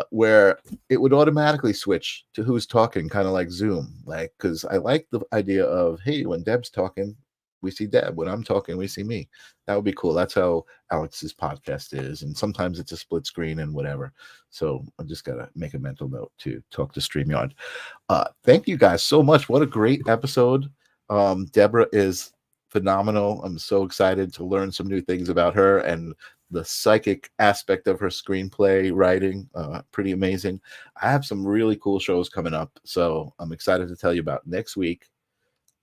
where it would automatically switch to who's talking, kind of like Zoom. Like, because I like the idea of, hey, when Deb's talking, we see Deb. When I'm talking, we see me. That would be cool. That's how Alex's podcast is, and sometimes it's a split screen and whatever. So I just gotta make a mental note to talk to StreamYard. Thank you guys so much. What a great episode. Debra is phenomenal. I'm so excited to learn some new things about her and the psychic aspect of her screenplay writing. Pretty amazing. I have some really cool shows coming up, so I'm excited to tell you about. Next week,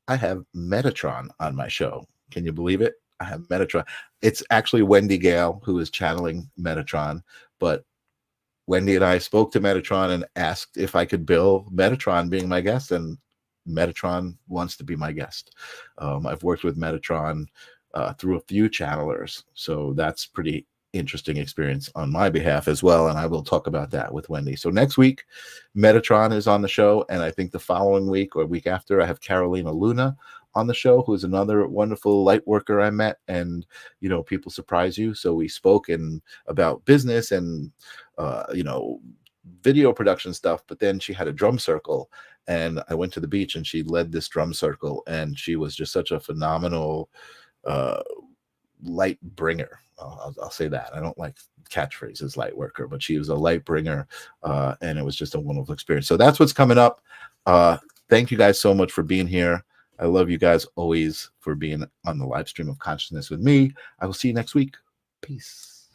I have Metatron on my show. Can you believe it? I have Metatron. It's actually Wendy Gale who is channeling Metatron, but Wendy and I spoke to Metatron and asked if I could bill Metatron being my guest, and Metatron wants to be my guest. I've worked with Metatron through a few channelers, so that's pretty interesting experience on my behalf as well, and I will talk about that with Wendy. So next week, Metatron is on the show, and I think the following week or week after, I have Carolina Luna on the show, who is another wonderful light worker I met. And you know, people surprise you, so we spoke about business and video production stuff, but then she had a drum circle, and I went to the beach and she led this drum circle, and she was just such a phenomenal light bringer. I'll say that. I don't like catchphrases, light worker, but she was a light bringer, and it was just a wonderful experience. So that's what's coming up. Thank you guys so much for being here. I love you guys always for being on the live stream of consciousness with me. I will see you next week. Peace.